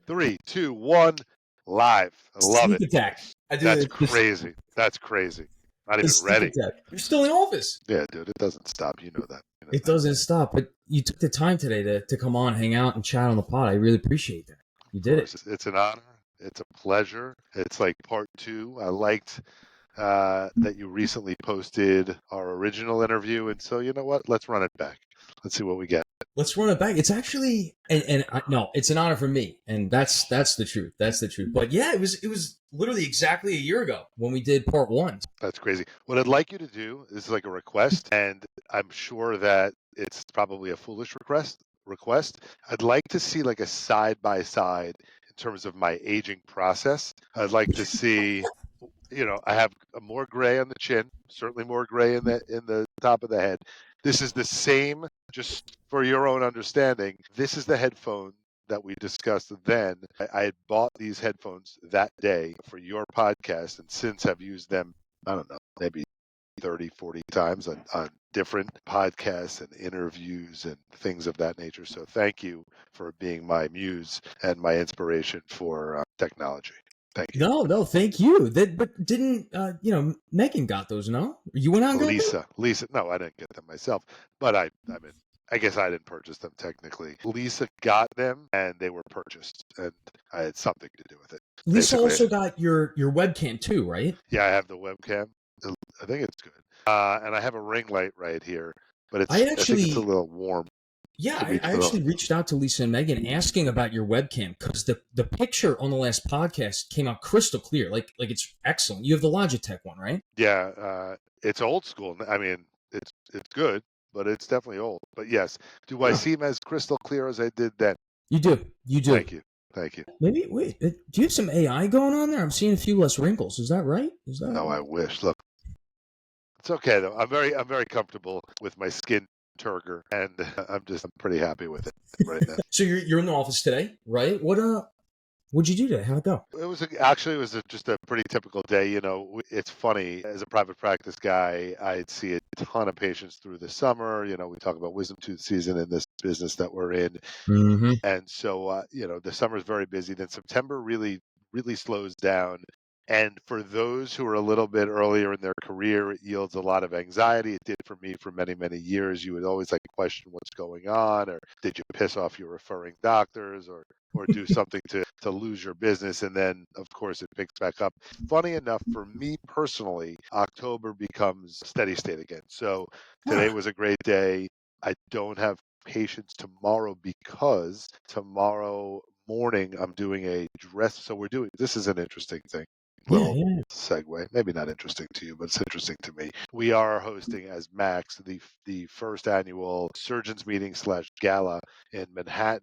3, 2, 1, live. I love Sneak it. attack. I do That's it. crazy. That's crazy. Not The even sneak ready. attack. You're still in the office. Yeah, dude, it doesn't stop. You know that. It doesn't stop. But you took the time today to come on, hang out, and chat on the pod. I really appreciate that. You did it. It's an honor. It's a pleasure. It's like part 2. I liked that you recently posted our original interview, and so you know what? Let's run it back. Let's see what we get. Let's run it back. It's actually, no, it's an honor for me, and that's the truth. That's the truth. But yeah, it was literally exactly a year ago when we did part 1. That's crazy. What I'd like you to do is like a request, and I'm sure that it's probably a foolish request. I'd like to see like a side by side in terms of my aging process. I'd like to see, I have more gray on the chin, certainly more gray in the top of the head. This is the same, just for your own understanding. This is the headphone that we discussed then. I had bought these headphones that day for your podcast, and since have used them, I don't know, maybe 30, 40 times on different podcasts and interviews and things of that nature. So thank you for being my muse and my inspiration for technology. Thank you. No, thank you. But didn't Megan got those? No, you went out and got Lisa. No, I didn't get them myself, but I mean, I guess I didn't purchase them technically. Lisa got them, and they were purchased, and I had something to do with it. Lisa also got your webcam too, right? Yeah, I have the webcam. I think it's good, and I have a ring light right here, but I think it's a little warm. Yeah, I actually reached out to Lisa and Megan asking about your webcam because the picture on the last podcast came out crystal clear. Like it's excellent. You have the Logitech one, right? Yeah, it's old school. I mean, it's good, but it's definitely old. But yes, do I seem as crystal clear as I did then? You do. Thank you. Maybe wait. Do you have some AI going on there? I'm seeing a few less wrinkles. Is that right? No, I wish. Look, it's okay though. I'm very comfortable with my skin turgor, and I'm pretty happy with it right now. So you're in the office today, right? What'd you do today? How'd it go? It was just a pretty typical day. It's funny, as a private practice guy, I'd see a ton of patients through the summer. We talk about wisdom tooth season in this business that we're in. Mm-hmm. And so, the summer is very busy. Then September really, really slows down. And for those who are a little bit earlier in their career, it yields a lot of anxiety. It did for me for many, many years. You would always question what's going on, or did you piss off your referring doctors, or do something to lose your business. And then, of course, it picks back up. Funny enough, for me personally, October becomes steady state again. So today was a great day. I don't have patients tomorrow because tomorrow morning I'm doing a dress. So this is an interesting thing. Little segue, maybe not interesting to you, but it's interesting to me. We are hosting as Max the first annual surgeons meeting / gala in Manhattan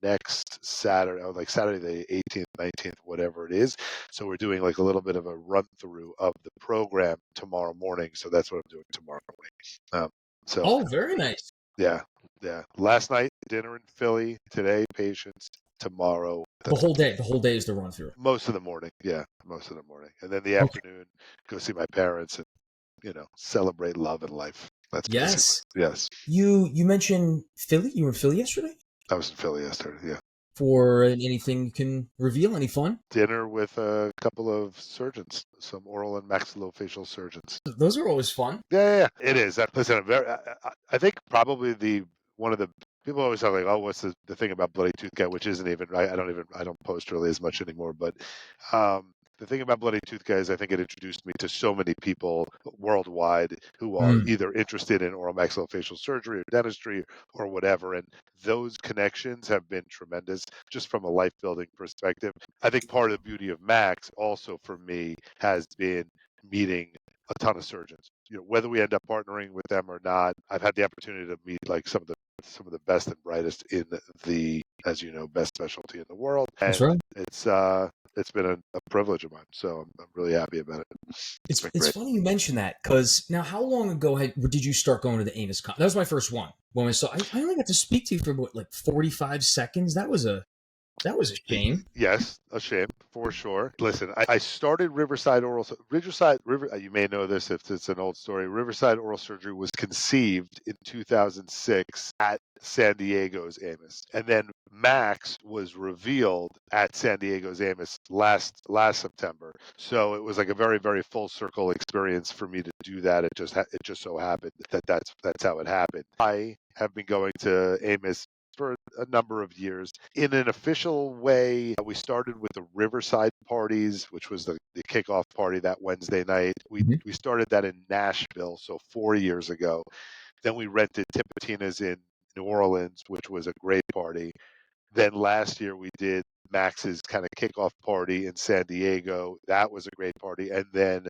next Saturday, like Saturday the 18th, 19th, whatever it is. So we're doing like a little bit of a run through of the program tomorrow morning. So that's what I'm doing tomorrow morning. Very nice. Yeah. Last night, dinner in Philly. Today, patients. Tomorrow. The whole day is the run through. Most of the morning. Yeah, most of the morning. And then the afternoon, go see my parents and, celebrate love and life. That's yes. Yes. You mentioned Philly. You were in Philly yesterday? I was in Philly yesterday, yeah. For anything you can reveal? Any fun? Dinner with a couple of surgeons, some oral and maxillofacial surgeons. Those are always fun. Yeah, it is. Listen, I think probably one of the people always talk like, oh, what's the thing about Bloody Tooth Guy, which isn't even, I don't post really as much anymore. But the thing about Bloody Tooth Guy is I think it introduced me to so many people worldwide who are either interested in oral maxillofacial surgery or dentistry or whatever. And those connections have been tremendous just from a life building perspective. I think part of the beauty of Max also for me has been meeting a ton of surgeons. Whether we end up partnering with them or not, I've had the opportunity to meet like some of the best and brightest in the, as you know, best specialty in the world. And that's right. It's been a privilege of mine, so I'm really happy about it. It's funny you mention that because now, how long ago did you start going to the AAOMS Con? That was my first one. When I only got to speak to you for like 45 seconds. That was a That was a shame. Yes, a shame for sure. Listen, I started Riverside River. You may know this if it's an old story. Riverside Oral Surgery was conceived in 2006 at San Diego's AAOMS, and then Max was revealed at San Diego's AAOMS last September. So it was like a very very full circle experience for me to do that. It just so happened that that's how it happened. I have been going to AAOMS for a number of years. In an official way, we started with the Riverside parties, which was the kickoff party that Wednesday night. We started that in Nashville, so 4 years ago. Then we rented Tipitina's in New Orleans, which was a great party. Then last year we did Max's kind of kickoff party in San Diego. That was a great party. And then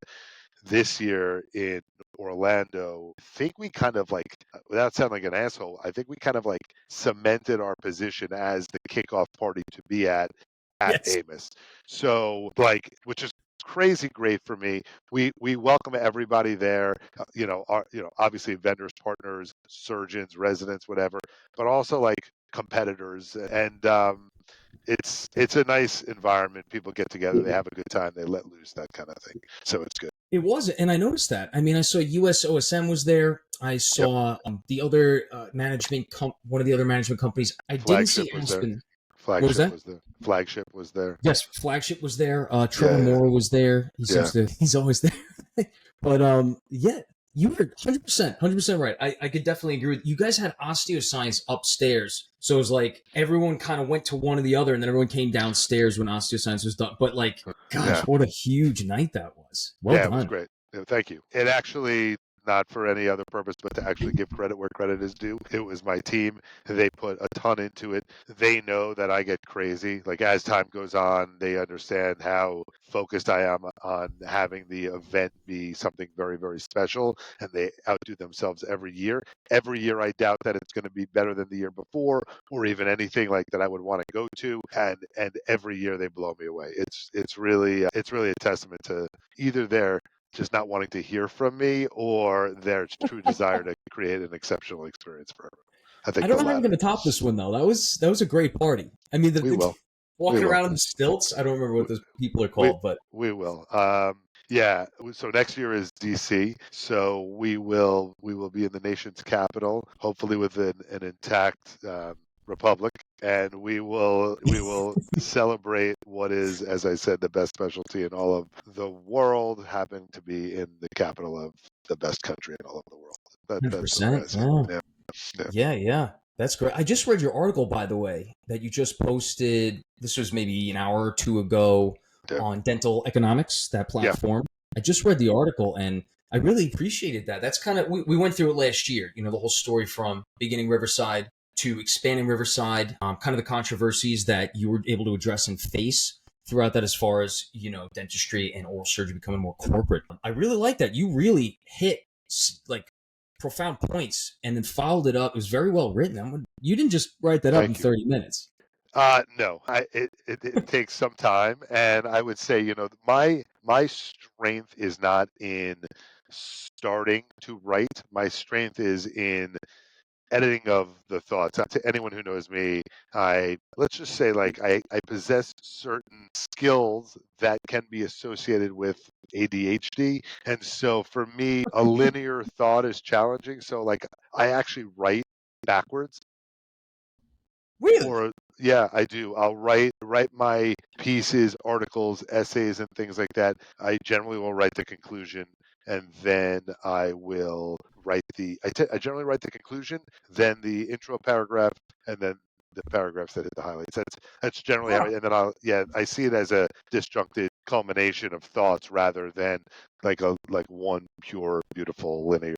this year in Orlando, I think we kind of like, without sounding like an asshole, I think we kind of like cemented our position as the kickoff party to be at Yes. AAOMS. So like, which is crazy great for me. We welcome everybody there. Obviously vendors, partners, surgeons, residents, whatever, but also like competitors and it's a nice environment. People get together, they have a good time, they let loose, that kind of thing. So it's good. It was, and I noticed that. I mean, I saw USOSM was there. I Yep. saw the other one of the other management companies. I didn't see Flagship was there. Aspen. What was Flagship that? was there. Flagship was there. Yes, Flagship was there. Trevor Yeah, Moore was there. He yeah. seems to. He's always there. But yeah, you were 100% right. I could definitely agree with you. Guys had osteoscience upstairs, so it was like everyone kind of went to one or the other, and then everyone came downstairs when osteoscience was done. But like, gosh, Yeah. what a huge night that was. Well Yeah, it was done. great. Yeah, thank you. It actually, not for any other purpose, but to actually give credit where credit is due. It was my team. They put a ton into it. They know that I get crazy. Like as time goes on, they understand how focused I am on having the event be something very, very special, and they outdo themselves every year. Every year, I doubt that it's going to be better than the year before, or even anything like that I would want to go to. And every year they blow me away. It's really a testament to either they're just not wanting to hear from me or their true desire to create an exceptional experience for everyone. I I think don't the know how you're latter. going to top this one though. That was a great party. I mean, We will. We walking will. around on the stilts. I don't remember what those people are We called, but we will. Yeah. So next year is DC. So we will be in the nation's capital, hopefully with an intact republic, and we will celebrate what is, as I said, the best specialty in all of the world, happen to be in the capital of the best country in all of the world. That's the way I 100%. see it. Yeah. Yeah. Yeah. Yeah. That's great. I just read your article, by the way, that you just posted. This was maybe an hour or two ago Yeah. on Dental Economics, that Yeah. platform. I just read the article and I really appreciated that. That's kind of, we went through it last year, the whole story from beginning Riverside to expanding Riverside, kind of the controversies that you were able to address and face throughout that as far as, dentistry and oral surgery becoming more corporate. I really like that. You really hit like profound points and then followed it up. It was very well written. You didn't just write that up in Thank you. 30 minutes. No, it takes some time, and I would say, my strength is not in starting to write. My strength is in editing of the thoughts. To anyone who knows me, let's just say like I possess certain skills that can be associated with ADHD. And so for me, a linear thought is challenging. So like I actually write backwards. Really? Or yeah, I do. I'll write my pieces, articles, essays, and things like that. I generally will write the conclusion, and then I will write I generally write the conclusion, then the intro paragraph, and then the paragraphs that hit the highlights. That's generally how. Huh. And then I see it as a disjuncted culmination of thoughts rather than like one pure, beautiful linear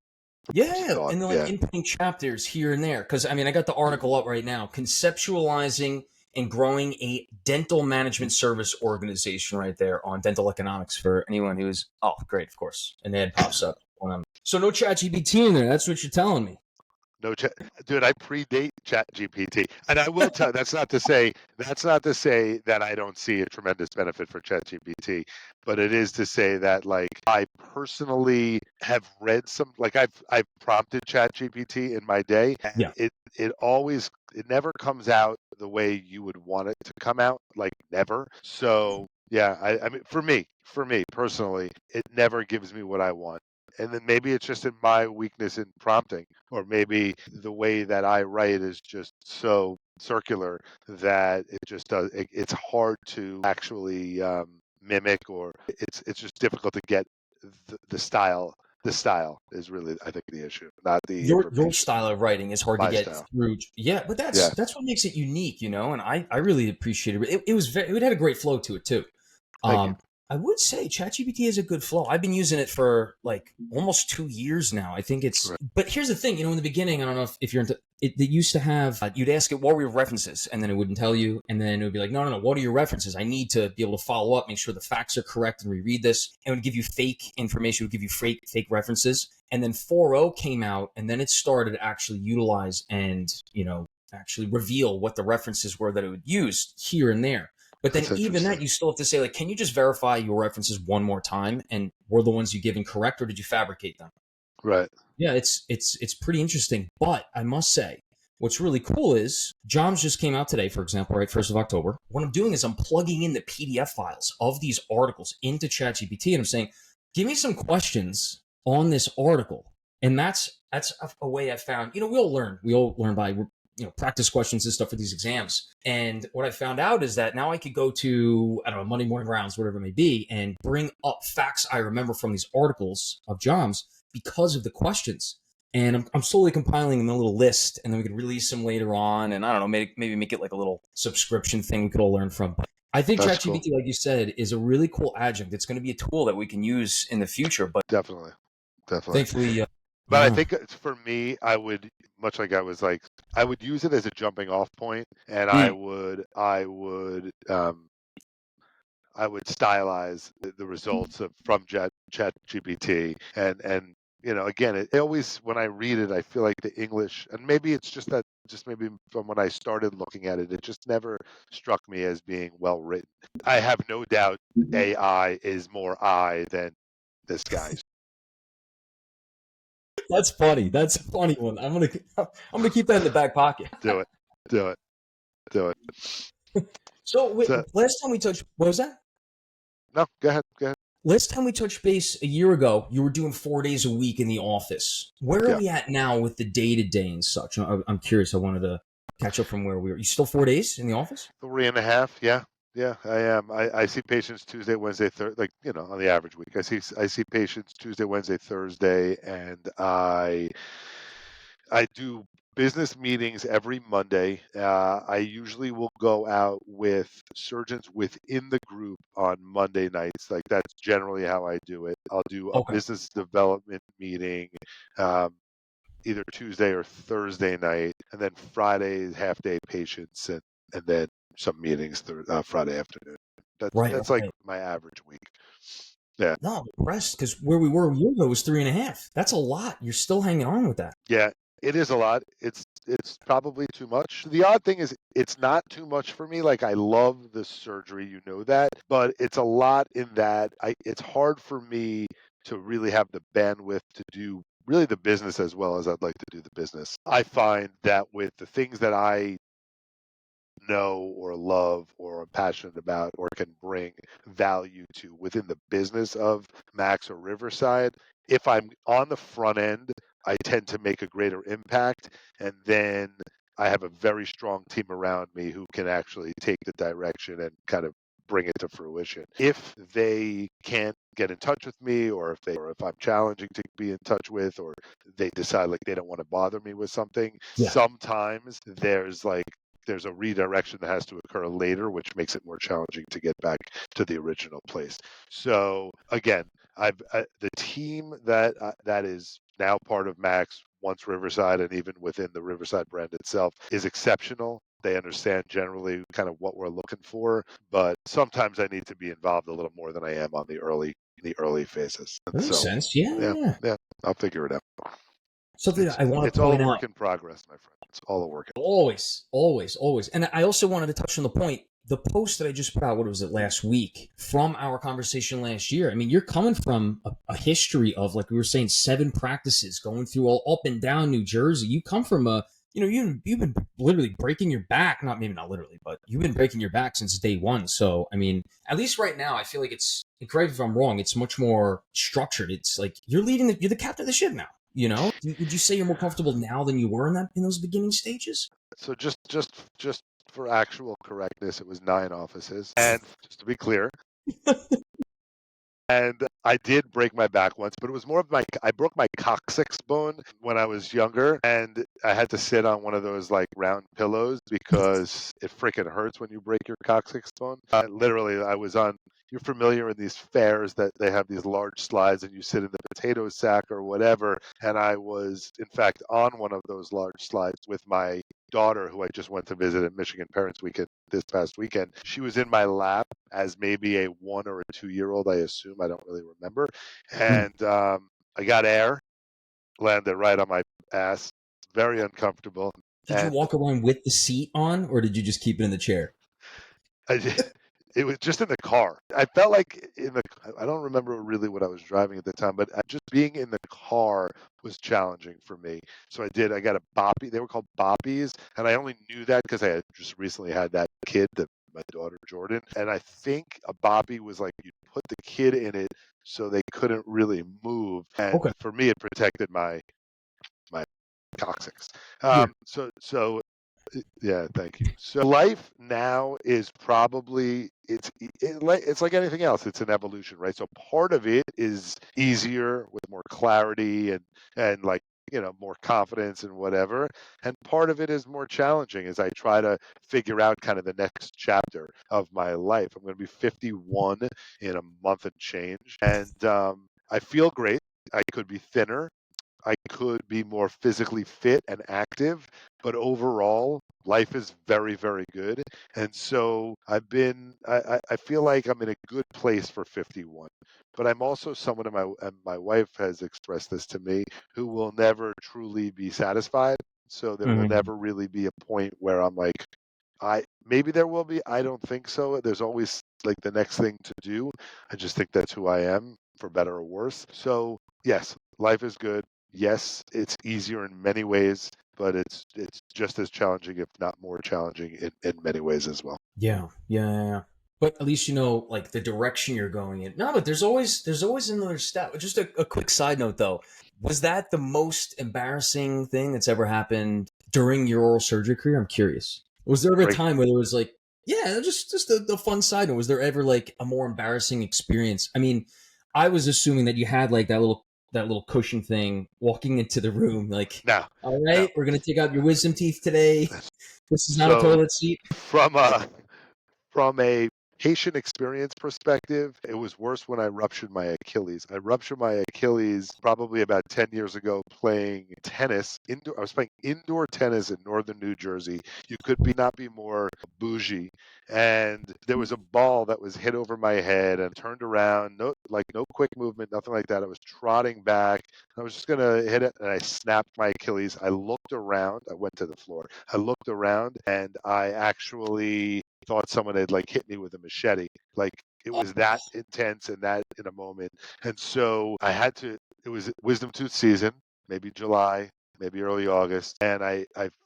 Yeah, thought. and then like Yeah. inputting chapters here and there. Because I mean, I got the article up right now. Conceptualizing and growing a dental management service organization right there on dental economics for anyone who's great, of course. An ad pops up when I'm so no chat GPT in there. That's what you're telling me. No, dude, I predate Chat GPT. And I will tell, that's not to say that I don't see a tremendous benefit for Chat GPT, but it is to say that like I personally have read some, like I've prompted Chat GPT in my day, and Yeah. it never comes out the way you would want it to come out, like never. So yeah, I mean for me personally, it never gives me what I want. And then maybe it's just in my weakness in prompting, or maybe the way that I write is just so circular that it just does. It's hard to actually mimic, or it's just difficult to get the style. The style is really, I think, the issue, not the Your information. style of writing is hard to My get style. through. Yeah, but Yeah. that's what makes it unique, you know. And I really appreciate it. It was very, it had a great flow to it too. Thank you. I would say ChatGPT has a good flow. I've been using it for like almost 2 years now. I think it's, Right. but here's the thing, you know, in the beginning, I don't know if you're into it, they used to have, you'd ask it, what were your references? And then it wouldn't tell you. And then it would be like, no, what are your references? I need to be able to follow up, make sure the facts are correct and reread this. And it would give you fake information, it would give you fake references. And then 4.0 came out, and then it started to actually utilize and, you know, actually reveal what the references were that it would use here and there. But then That's even interesting. that, you still have to say, like, can you just verify your references one more time? And were the ones you given correct, or did you fabricate them? Right. Yeah, it's pretty interesting. But I must say, what's really cool is Joms just came out today, for example, right, 1st of October. What I'm doing is I'm plugging in the PDF files of these articles into ChatGPT, and I'm saying, give me some questions on this article. And that's a way I found, you know, we all learn by, you know, practice questions and stuff for these exams. And what I found out is that now I could go to, I don't know, Monday morning rounds, whatever it may be, and bring up facts I remember from these articles of Joms because of the questions. And I'm slowly compiling them in a little list, and then we could release them later on. And I don't know, maybe make it like a little subscription thing we could all learn from. I think That's cool. ChatGPT, like you said, is a really cool adjunct. It's going to be a tool that we can use in the future. But Definitely. Definitely. thankfully, But I yeah. think for me, I would, much like I was like, I would use it as a jumping off point, and Mm, I would stylize the results from Chat GPT, and you know, again, it always, when I read it, I feel like the English, and maybe it's just that, just maybe from when I started looking at it, it just never struck me as being well written. I have no doubt AI is more I than this guy. that's funny. That's a funny one. I'm gonna keep that in the back pocket. Do it, do it, do it. So wait, So last time we touched, what was that? no, go ahead, go ahead. Last time we touched base a year ago, you were doing 4 days a week in the office. Where are Yeah. we at now with the day to day and such? I'm curious. I wanted to catch up from where we were. You still 4 days in the office? 3.5, yeah. Yeah, I am. I see patients Tuesday, Wednesday, Thursday, like, you know, on the average week. I see patients Tuesday, Wednesday, Thursday, and I do business meetings every Monday. I usually will go out with surgeons within the group on Monday nights. Like that's generally how I do it. I'll do a Okay. business development meeting um, either Tuesday or Thursday night, and then Friday is half day patients, and then some meetings Friday afternoon. Right. That's like Okay. my average week. Yeah, No, I'm impressed because where we were a year ago was 3.5. That's a lot. You're still hanging on with that. yeah, it is a lot. It's probably too much. The odd thing is it's not too much for me. Like I love the surgery, you know that, but it's a lot in that it's hard for me to really have the bandwidth to do really the business as well as I'd like to do the business. I find that with the things that I know or love or am passionate about or can bring value to within the business of Max or Riverside, if I'm on the front end, I tend to make a greater impact. And then I have a very strong team around me who can actually take the direction and kind of bring it to fruition. If they can't get in touch with me, or if I'm challenging to be in touch with, or they decide like they don't want to bother me with something, Yeah. sometimes there's a redirection that has to occur later, which makes it more challenging to get back to the original place. So again, the team that is now part of Max, once Riverside, and even within the Riverside brand itself, is exceptional. They understand generally kind of what we're looking for, but sometimes I need to be involved a little more than I am on the early phases. And That makes so, sense. Yeah. yeah, Yeah. yeah, I'll figure it out. Something It's I want it's to all point a out. work in progress, my friend. It's all a work. Always, always, always. And I also wanted to touch on the point, the post that I just put out, what was it, last week, from our conversation last year. I mean, you're coming from a history of, like we were saying, 7 practices going through all up and down New Jersey. You come from you've been literally breaking your back, not maybe not literally, but you've been breaking your back since day one. So, I mean, at least right now, I feel like it's, correct if I'm wrong, it's much more structured. It's like you're you're the captain of the ship now. Would you say you're more comfortable now than you were in those beginning stages? So just for actual correctness, it was 9 offices. And just to be clear, and I did break my back once, but it was more of I broke my coccyx bone when I was younger, and I had to sit on one of those like round pillows because it freaking hurts when you break your coccyx bone. Literally, I was on. You're familiar in these fairs that they have these large slides and you sit in the potato sack or whatever. And I was, in fact, on one of those large slides with my daughter, who I just went to visit at Michigan Parents Weekend this past weekend. She was in my lap as maybe a 1 or a 2-year-old, I assume. I don't really remember. And I got air, landed right on my ass. Very uncomfortable. Did you And walk around with the seat on, or did you just keep it in the chair? it was just in the car. I felt like I don't remember really what I was driving at the time, but just being in the car was challenging for me. So I got a boppy. They were called boppies. And I only knew that because I had just recently had that kid, my daughter Jordan. And I think a boppy was like you put the kid in it so they couldn't really move. And Okay. for me, it protected my coccyx. Yeah. So yeah, thank you. So life now is probably it's like anything else. It's an evolution, right? So part of it is easier with more clarity and like more confidence and whatever, and part of it is more challenging as I try to figure out kind of the next chapter of my life. I'm going to be 51 in a month and change, and I feel great. I could be thinner. I could be more physically fit and active, but overall, life is very, very good. And so I feel like I'm in a good place for 51. But I'm also someone, and my wife has expressed this to me, who will never truly be satisfied. So there will Mhm. never really be a point where I'm like, maybe there will be. I don't think so. There's always like the next thing to do. I just think that's who I am, for better or worse. So yes, life is good. Yes, it's easier in many ways, but it's just as challenging, if not more challenging, in many ways as well. Yeah, yeah, yeah, yeah. But at least you know, like, the direction you're going in. No, but there's always another step. Just a quick side note, though. Was that the most embarrassing thing that's ever happened during your oral surgery career? I'm curious. Was there ever a Break time where there was like, yeah, just the fun side note? Was there ever like a more embarrassing experience? I mean, I was assuming that you had like that little cushion thing walking into the room, like, now, all now. right, we're gonna take out your wisdom teeth today. This is not a So toilet seat. from a From a patient experience perspective, it was worse when I ruptured my Achilles. I ruptured my Achilles probably about 10 years ago playing tennis. I was playing indoor tennis in northern New Jersey. You could not be more bougie. And there was a ball that was hit over my head and turned around. No quick movement, nothing like that. I was trotting back. I was just going to hit it and I snapped my Achilles. I looked around. I went to the floor. I looked around and I actually thought someone had like hit me with a machete. Like it was that intense and that in a moment. And so it was wisdom tooth season, maybe July, maybe early August. And I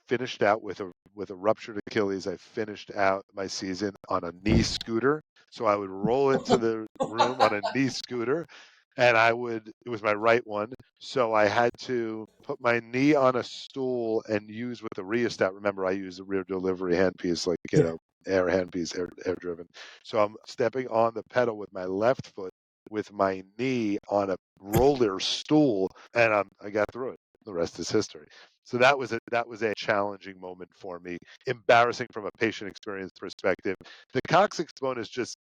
finished out with a ruptured Achilles. I finished out my season on a knee scooter. So I would roll into the room on a knee scooter and it was my right one. So I had to put my knee on a stool and use with the rheostat. Remember, I use a rear delivery handpiece, like, Yeah. air handpiece, air driven. So I'm stepping on the pedal with my left foot with my knee on a roller stool, and I got through it. The rest is history. So that was a challenging moment for me, embarrassing from a patient experience perspective. The coccyx bone is just,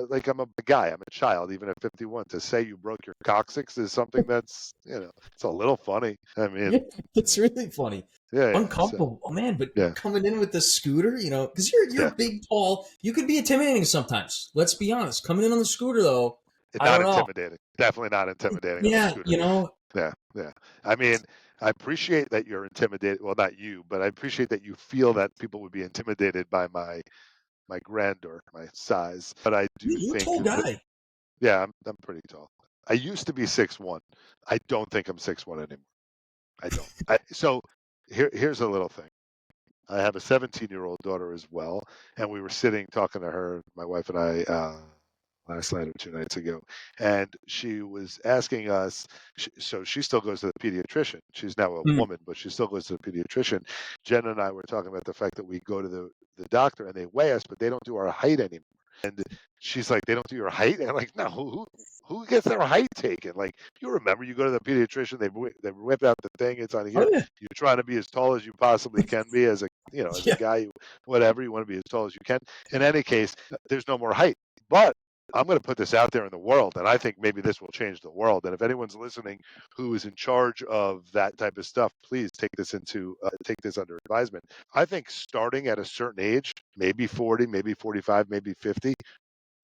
like I'm a guy, I'm a child, even at 51. To say you broke your coccyx is something that's, it's a little funny. I Yeah, mean, it's really funny. yeah. So Uncomfortable. Oh man, but yeah, coming in with the scooter, because you're yeah. big, tall, you could be intimidating sometimes. Let's be honest. Coming in on the scooter though, I Not don't know. intimidating. Definitely not intimidating on the Yeah, scooter. Yeah, yeah. I mean, I appreciate that you're intimidated. Well, not you, but I appreciate that you feel that people would be intimidated by my grandeur, my size. But I do You're a think tall that, guy. yeah, I'm pretty tall. I used to be 6'1". I don't think I'm 6'1" anymore. I don't. So here's a little thing. I have a 17-year-old daughter as well, and we were sitting talking to her, my wife and I, last night or 2 nights ago, and she was asking us. So she still goes to the pediatrician. She's now a Mm. woman, but she still goes to the pediatrician. Jen and I were talking about the fact that we go to the doctor and they weigh us, but they don't do our height anymore. And she's like, they don't do your height? And I'm like, no, who gets their height taken? Like, you remember, you go to the pediatrician, they whip out the thing, it's on Oh here. yeah, You're trying to be as tall as you possibly can be as a, as a yeah. guy, whatever, you want to be as tall as you can. In any case, there's no more height. But I'm going to put this out there in the world, and I think maybe this will change the world. And if anyone's listening who is in charge of that type of stuff, please take this under advisement. I think starting at a certain age, maybe 40, maybe 45, maybe 50,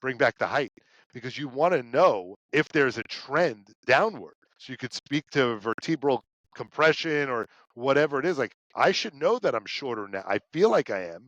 bring back the height, because you want to know if there's a trend downward. So you could speak to vertebral compression or whatever it is. Like, I should know that I'm shorter now. I feel like I am.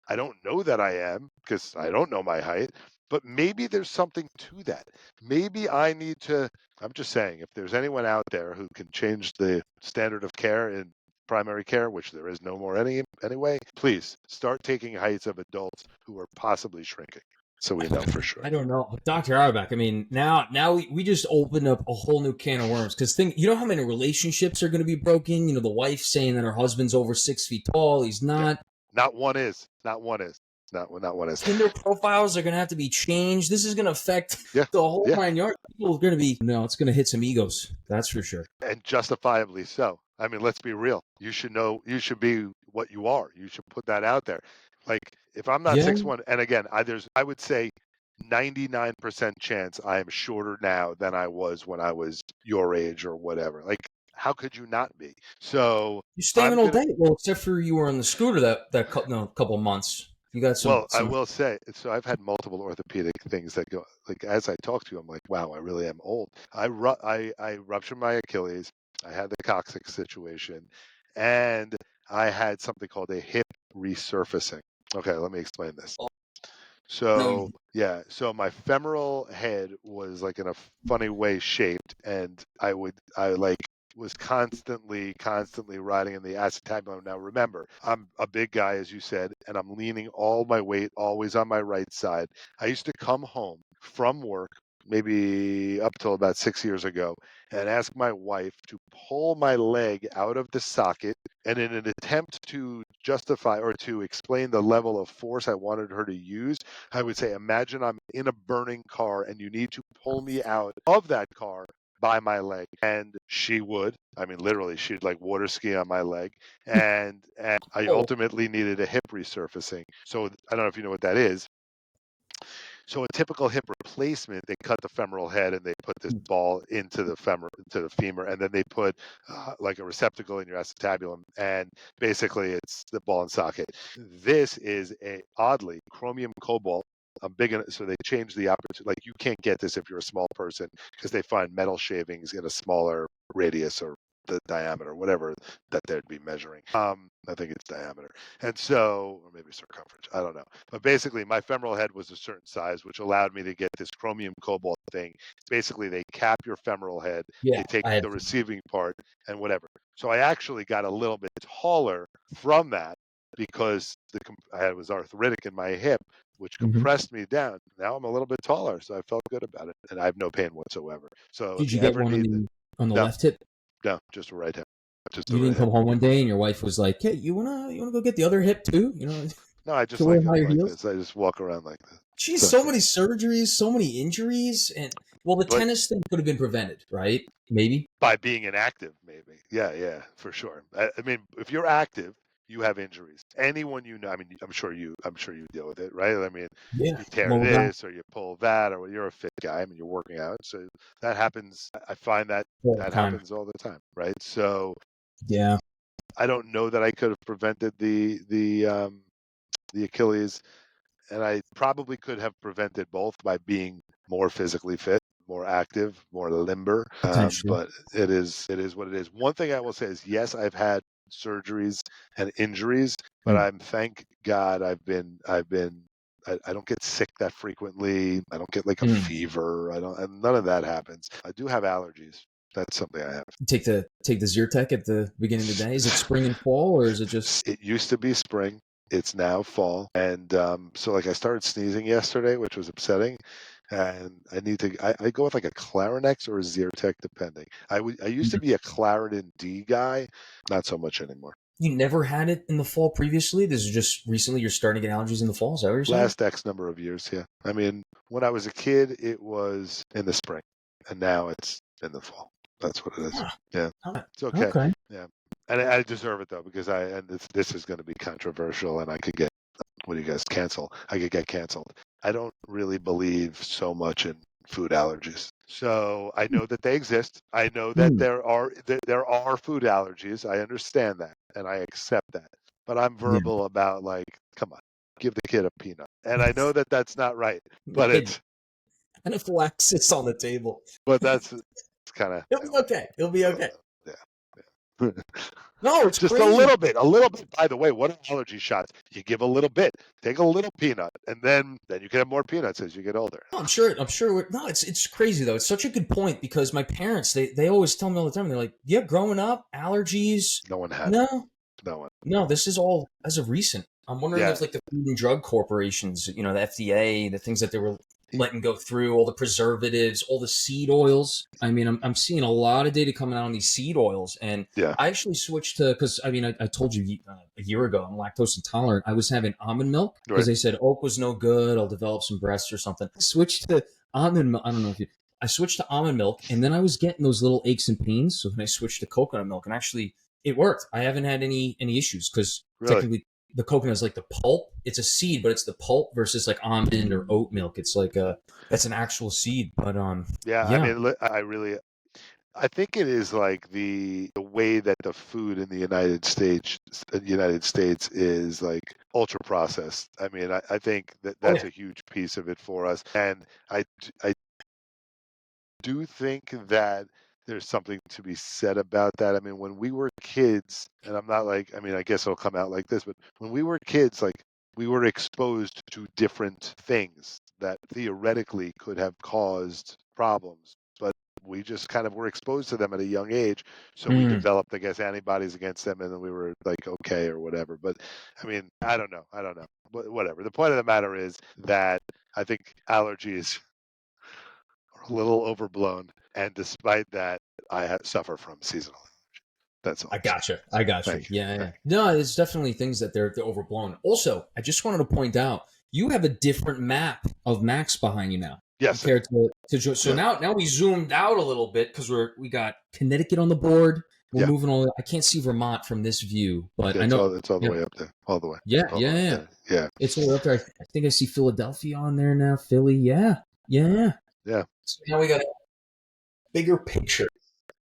I don't know that I am because I don't know my height, but maybe there's something to that. Maybe I need to. I'm just saying, if there's anyone out there who can change the standard of care in primary care, which there is no more anyway, please start taking heights of adults who are possibly shrinking, so we know for sure. I don't know, Dr. Auerbach. I mean, now we just opened up a whole new can of worms because you know how many relationships are going to be broken. You know, the wife saying that her husband's over 6 feet tall. He's Yeah. not. Not one is. Not one is. Not one is. Tinder profiles are going to have to be changed. This is going to affect Yeah. the whole Yeah. 9 yards. People are going to be no. It's going to hit some egos. That's for sure. And justifiably so. I mean, let's be real. You should know. You should be what you are. You should put that out there. Like, if I'm not Yeah, 6'1", and again, I would say 99% chance I am shorter now than I was when I was your age or whatever. Like, how could you not be? So you I'm stamina all gonna. day. Well, except for you were on the scooter couple of months. You got Well, I some. will say, so I've had multiple orthopedic things that go, like, as I talk to you, I'm like, wow, I really am old. I ruptured my Achilles. I had the coccyx situation, and I had something called a hip resurfacing. Okay, let me explain this. Oh, no, So yeah, so my femoral head was like in a funny way shaped, and I like was constantly riding in the acetabulum. Now remember, I'm a big guy, as you said, and I'm leaning all my weight always on my right side. I used to come home from work, maybe up till about 6 years ago, and ask my wife to pull my leg out of the socket. And in an attempt to justify or to explain the level of force I wanted her to use, I would say, imagine I'm in a burning car and you need to pull me out of that car by my leg. And she would. I mean, literally, she'd like water ski on my leg. And I oh, ultimately needed a hip resurfacing. So I don't know if you know what that is. So a typical hip replacement, they cut the femoral head and they put this ball into the femur, and then they put like a receptacle in your acetabulum, and basically it's the ball and socket. This is a oddly chromium cobalt. I'm big in it, so they changed the opportunity. Like, you can't get this if you're a small person because they find metal shavings in a smaller radius or the diameter, whatever that they'd be measuring. I think it's diameter, and so, or maybe circumference. I don't know. But basically, my femoral head was a certain size, which allowed me to get this chromium cobalt thing. Basically, they cap your femoral head, yeah. they take I had the receiving part, and whatever. So I actually got a little bit taller from that because I was arthritic in my hip, which Mhm. compressed me down. Now I'm a little bit taller, so I felt good about it, and I have no pain whatsoever. So if Did you you get ever one need, on the no, left hip? no, just a right hip, just the You right didn't hip. come home one day and your wife was like, "Hey, you wanna go get the other hip too? You know, No, I just to wear like it higher like heels." this. I just walk around like this. Geez, So, so many surgeries, so many injuries, and well, the but tennis thing could have been prevented, right? Maybe. by being inactive, maybe. Yeah, yeah, for sure. I mean, if you're active, you have injuries. Anyone you know, I mean, I'm sure you deal with it, right? I mean, Yeah, you tear lower back this or you pull that, or you're a fit guy. I mean, you're working out, so that happens. I find that all the that time. happens all the time, right? So Yeah, I don't know that I could have prevented the Achilles, and I probably could have prevented both by being more physically fit, more active, more limber. Potentially. But it is what it is. One thing I will say is, yes, I've had surgeries and injuries, but Mm. I'm thank God I don't get sick that frequently. I don't get like a Mm. fever. I don't, and none of that happens. I do have allergies. That's something I have. Take the Zyrtec at the beginning of the day. Is it spring and fall, or is it just? It used to be spring. It's now fall, and so like I started sneezing yesterday, which was upsetting. And I need to. I go with like a Clarinex or a Zyrtec, depending. I used to be a Claritin D guy, not so much anymore. You never had it in the fall previously. This is just recently you're starting to get allergies in the fall. Is that what you're saying? Last X number of years, yeah. I mean, when I was a kid, it was in the spring, and now it's in the fall. That's what it is. Huh. Yeah, Huh. it's okay. Okay. Yeah, and I deserve it though, because and this is going to be controversial, and I could get, what do you guys, cancel? I could get canceled. I don't really believe so much in food allergies. So I know that they exist. I know that Mm. there are food allergies. I understand that, and I accept that. But I'm Yeah. verbal about, like, come on, give the kid a peanut. And I know that that's not right, but Kid, anaphylaxis on the table. that's kind of, It'll be okay. It'll be okay. yeah. Yeah. No, it's Just a crazy. little bit, a little bit. By the way, what are allergy shots? You give a little bit, take a little peanut, and then you can have more peanuts as you get older. No, I'm sure. I'm sure. No, it's crazy though. It's such a good point because my parents they always tell me all the time. They're like, yeah, growing up, allergies. No one had it. No, No one. no, this is all as of recent. I'm wondering Yeah. if like the Food and Drug Corporations, the FDA, the things that they were letting go through, all the preservatives, all the seed oils. I mean, I'm seeing a lot of data coming out on these seed oils, and Yeah. I actually switched to because I mean I told you a year ago I'm lactose intolerant. I was having almond milk because Right. they said oat was no good. I'll develop some breasts or something. I switched to almond milk. I don't know if you. I switched to almond milk, and then I was getting those little aches and pains. So then I switched to coconut milk, and actually it worked. I haven't had any issues because Really. technically the coconut is like the pulp. It's a seed, but it's the pulp versus like almond or oat milk. It's like that's an actual seed. But Yeah. I yeah, mean, I think it is like the way that the food in the United States is like ultra processed. I mean, I think that oh that's yeah, a huge piece of it for us, and I do think that there's something to be said about that. I mean, when we were kids, and I'm not like, I mean, I guess it'll come out like this, but when we were kids, like, we were exposed to different things that theoretically could have caused problems, but we just kind of were exposed to them at a young age. So we mm, developed, I guess, antibodies against them, and then we were like, okay, or whatever. But I mean, I don't know. But whatever. The point of the matter is that I think allergies are a little overblown, and despite that, suffer from seasonal allergy. That's all I I'm saying. gotcha. I gotcha. Thank you. Yeah, yeah. Thank No, there's definitely things that they're overblown. Also, I just wanted to point out you have a different map of Max behind you now you. Yes, sir. compared so Yeah. now we zoomed out a little bit because we got Connecticut on the board. We're Yeah. moving on. I can't see Vermont from this view, but Yeah, I know. it's all the Yeah, way up there. All the way. yeah, All the yeah, way up yeah. there. Yeah. It's all up there. I think I see Philadelphia on there now. Philly, yeah, yeah. Yeah. So now we got a bigger picture.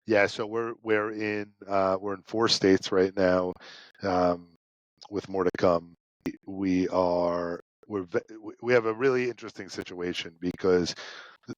Yeah. So we're in 4 states right now, um, with more to come. We are we have a really interesting situation because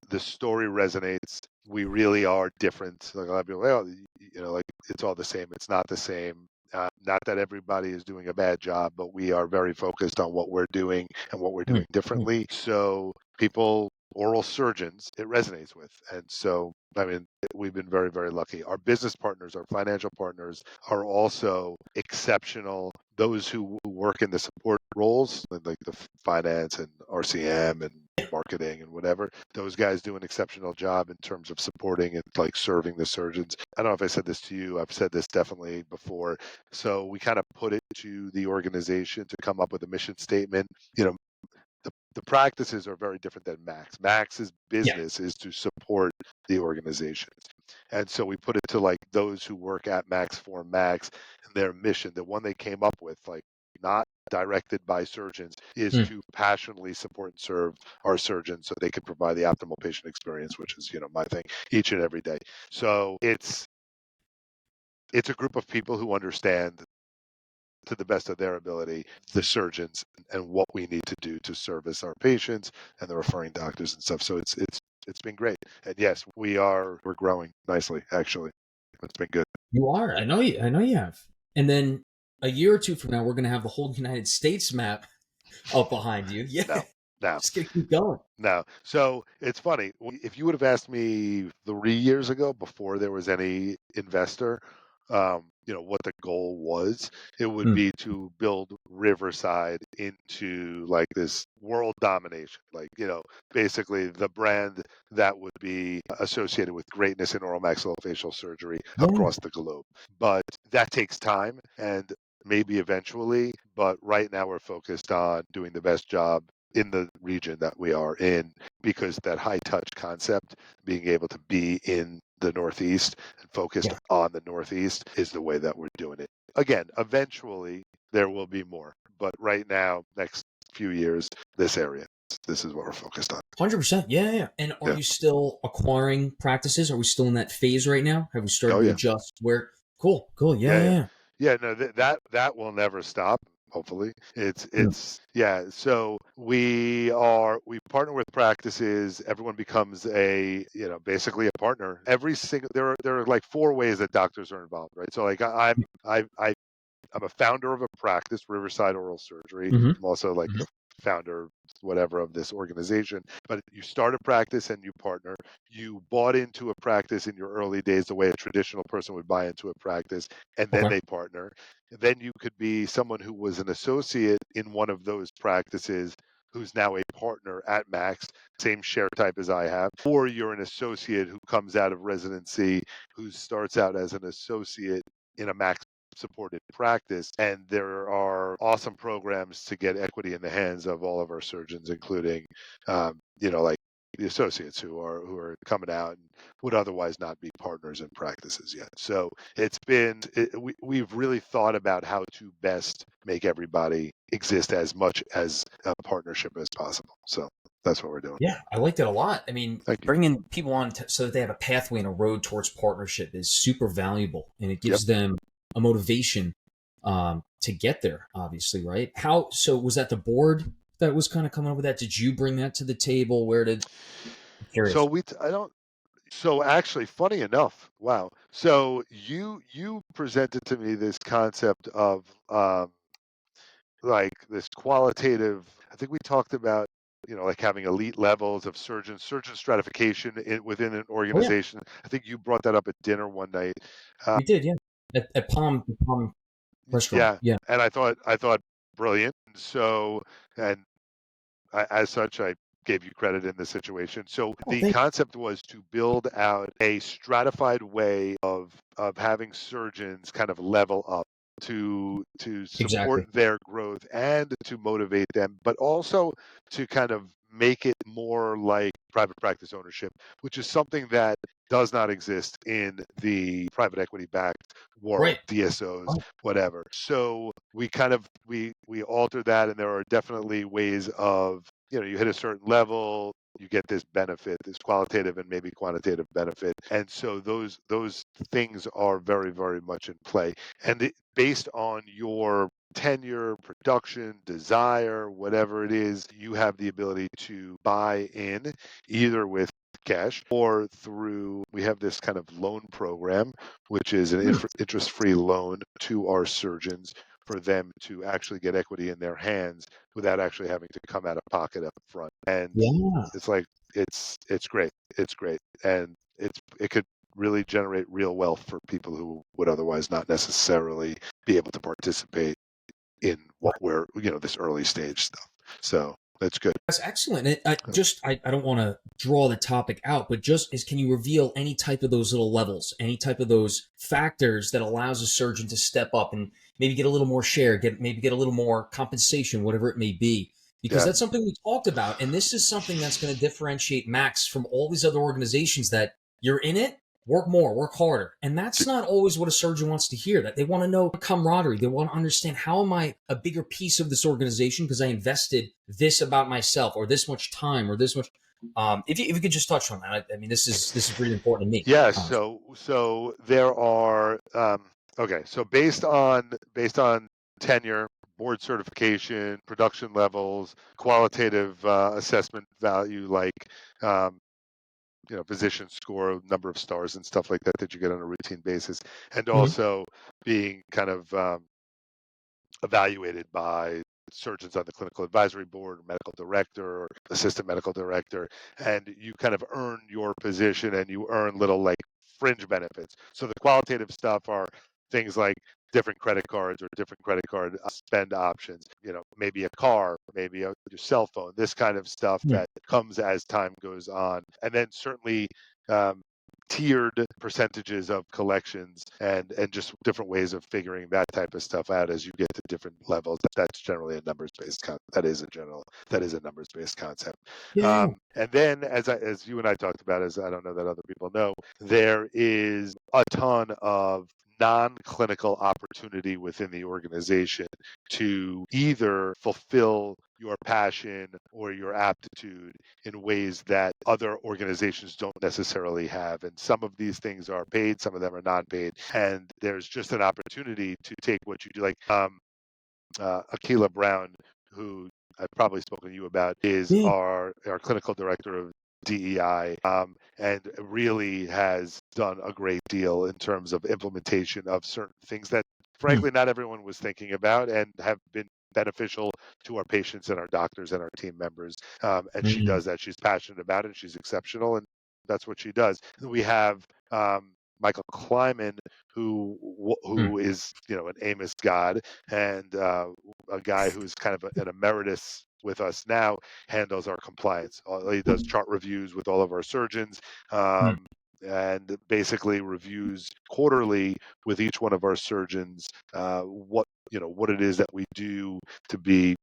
the story resonates. We really are different. Like a lot of people, well, like it's all the same. It's not the same. Not that everybody is doing a bad job, but we are very focused on what we're doing and what we're Mm, doing mm, differently. So people, oral surgeons, it resonates with. And so, I mean, we've been very, very lucky. Our business partners, our financial partners are also exceptional. Those who work in the support roles, like the finance and RCM and marketing and whatever, those guys do an exceptional job in terms of supporting and like serving the surgeons. I don't know if I said this to you. I've said this definitely before. So we kind of put it to the organization to come up with a mission statement. The practices are very different than Max. Max's yeah. business is to support the organizations. And so we put it to like those who work at Max for Max, and their mission, the one they came up with, like not directed by surgeons, is Mm. to passionately support and serve our surgeons so they can provide the optimal patient experience, which is, my thing each and every day. So it's a group of people who understand to the best of their ability the surgeons and what we need to do to service our patients and the referring doctors and stuff. So it's been great. And yes, we're growing nicely. Actually, it's been good. You are. I know you. I know you have. And then a year or two from now, we're going to have the whole United States map up behind you. Yeah, No, no. just gonna keep going. No. So it's funny. If you would have asked me 3 years ago, before there was any investor, what the goal was, it would Mm. be to build Riverside into like this world domination. Like, basically the brand that would be associated with greatness in oral maxillofacial surgery Yeah, across the globe. But that takes time and maybe eventually. But right now we're focused on doing the best job in the region that we are in, because that high touch concept, being able to be in the Northeast and focused yeah, on the Northeast, is the way that we're doing it. Again, eventually there will be more, but right now, next few years, this area, this is what we're focused on. 100%. Yeah, yeah. And are Yeah. you still acquiring practices? Are we still in that phase right now? Have we started Oh to yeah. adjust? Where? Cool, cool. Yeah, Yeah, yeah, yeah. yeah. Yeah, no, that will never stop. Hopefully, Mm. yeah. So we partner with practices. Everyone becomes basically a partner. Every single there are like four ways that doctors are involved, right? So like I'm a founder of a practice, Riverside Oral Surgery. Mm-hmm. I'm also like Mm-hmm. the founder, whatever, of this organization. But you start a practice and you partner. You bought into a practice in your early days, the way a traditional person would buy into a practice, and then Okay. they partner. Then you could be someone who was an associate in one of those practices who's now a partner at Max, same share type as I have, or you're an associate who comes out of residency, who starts out as an associate in a Max supported practice. And there are awesome programs to get equity in the hands of all of our surgeons, including, like the associates who are coming out and would otherwise not be partners in practices yet. So we've really thought about how to best make everybody exist as much as a partnership as possible. So that's what we're doing. Yeah, I liked it a lot. I mean, Thank you. bringing people on so that they have a pathway and a road towards partnership is super valuable, and it Yep. gives them a motivation to get there. Obviously, right? How so? Was that the board that was kind of coming up with that? Did you bring that to the table? Where did? I'm So curious. I don't. So actually, funny enough, wow. So you presented to me this concept of like this qualitative. I think we talked about like having elite levels of surgeon stratification within an Oh yeah, organization. I think you brought that up at dinner one night. Uh, we did. Yeah, at Palm Restaurant. yeah, Yeah. and I thought brilliant. So and as such, I gave you credit in this situation. So Oh, the thank concept was to build out a stratified way of having surgeons kind of level up to you. support Exactly. their growth and to motivate them, but also to kind of make it more like private practice ownership, which is something that does not exist in the private equity backed world, Right. DSOs, Right. whatever. So we alter that, and there are definitely ways of, you hit a certain level, you get this benefit, this qualitative and maybe quantitative benefit. And so those things are very, very much in play. And based on your tenure, production, desire, whatever it is, you have the ability to buy in either with cash or through, we have this kind of loan program, which is an Hmm. interest-free loan to our surgeons for them to actually get equity in their hands without actually having to come out of pocket up front. And Yeah. it's like it's great. It's great. And it could really generate real wealth for people who would otherwise not necessarily be able to participate in what we're, this early stage stuff. So that's good. That's excellent. I don't want to draw the topic out, but just is can you reveal any type of those little levels, any type of those factors that allows a surgeon to step up and maybe get a little more share, get a little more compensation, whatever it may be. Because Yeah. that's something we talked about, and this is something that's going to differentiate Max from all these other organizations that you're in it, work more, work harder. And that's not always what a surgeon wants to hear. That they want to know camaraderie. They want to understand, how am I a bigger piece of this organization because I invested this about myself or this much time or this much. If you could just touch on that, I mean, this is really important to me. Yeah, Honestly. so there are okay, so based on tenure, board certification, production levels, qualitative assessment value, like um, physician score, number of stars and stuff like that that you get on a routine basis, and Mhm. also being kind of evaluated by surgeons on the clinical advisory board, medical director, or assistant medical director, and you kind of earn your position and you earn little like fringe benefits. So the qualitative stuff are things like different credit cards or different credit card spend options, maybe a car, maybe your cell phone, this kind of stuff Mm. that comes as time goes on. And then certainly um, tiered percentages of collections and just different ways of figuring that type of stuff out as you get to different levels. That's generally a numbers based that is a numbers based concept. Yeah, yeah. And then as you and I talked about, as I don't know that other people know, there is a ton of non-clinical opportunity within the organization to either fulfill your passion or your aptitude in ways that other organizations don't necessarily have. And some of these things are paid, some of them are not paid. And there's just an opportunity to take what you do. Like Akila Brown, who I've probably spoken to you about, is Yeah. our clinical director of DEI, and really has done a great deal in terms of implementation of certain things that, Mm. frankly, not everyone was thinking about and have been beneficial to our patients and our doctors and our team members. And she Mm. does that. She's passionate about it. She's exceptional, and that's what she does. We have Michael Kleiman, Mm. who is an Amos god, and a guy who's kind of an emeritus with us now, handles our compliance. He does chart reviews with all of our surgeons, Mm. and basically reviews quarterly with each one of our surgeons what it is that we do to be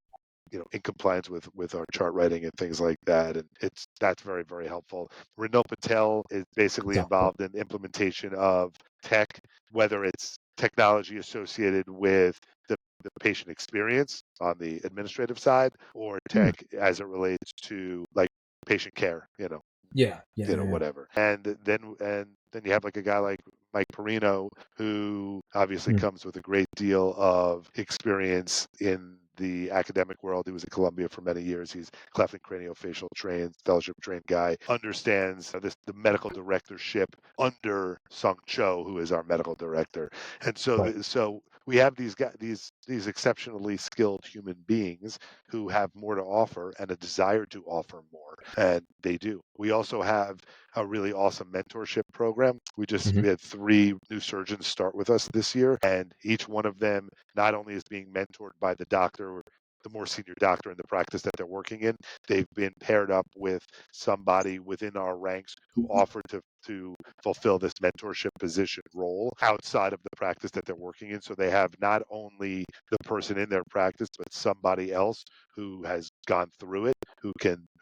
in compliance with our chart writing and things like that. And that's very, very helpful. Renault Patel is basically Doctor. involved in implementation of tech, whether it's technology associated with the patient experience on the administrative side, or Mm. tech as it relates to like patient care, Yeah, yeah, yeah. whatever. And then you have like a guy like Mike Perino, who obviously Mm. comes with a great deal of experience in the academic world. He was at Columbia for many years. He's cleft and craniofacial trained, fellowship trained guy, understands the medical directorship under Sung Cho, who is our medical director. And so Right. so we have these guys, these exceptionally skilled human beings who have more to offer and a desire to offer more, and they do. We also have a really awesome mentorship program. Mhm. We had 3 new surgeons start with us this year, and each one of them not only is being mentored by the doctor or the more senior doctor in the practice that they're working in, they've been paired up with somebody within our ranks who offered to fulfill this mentorship position role outside of the practice that they're working in. So they have not only the person in their practice, but somebody else who has gone through it, who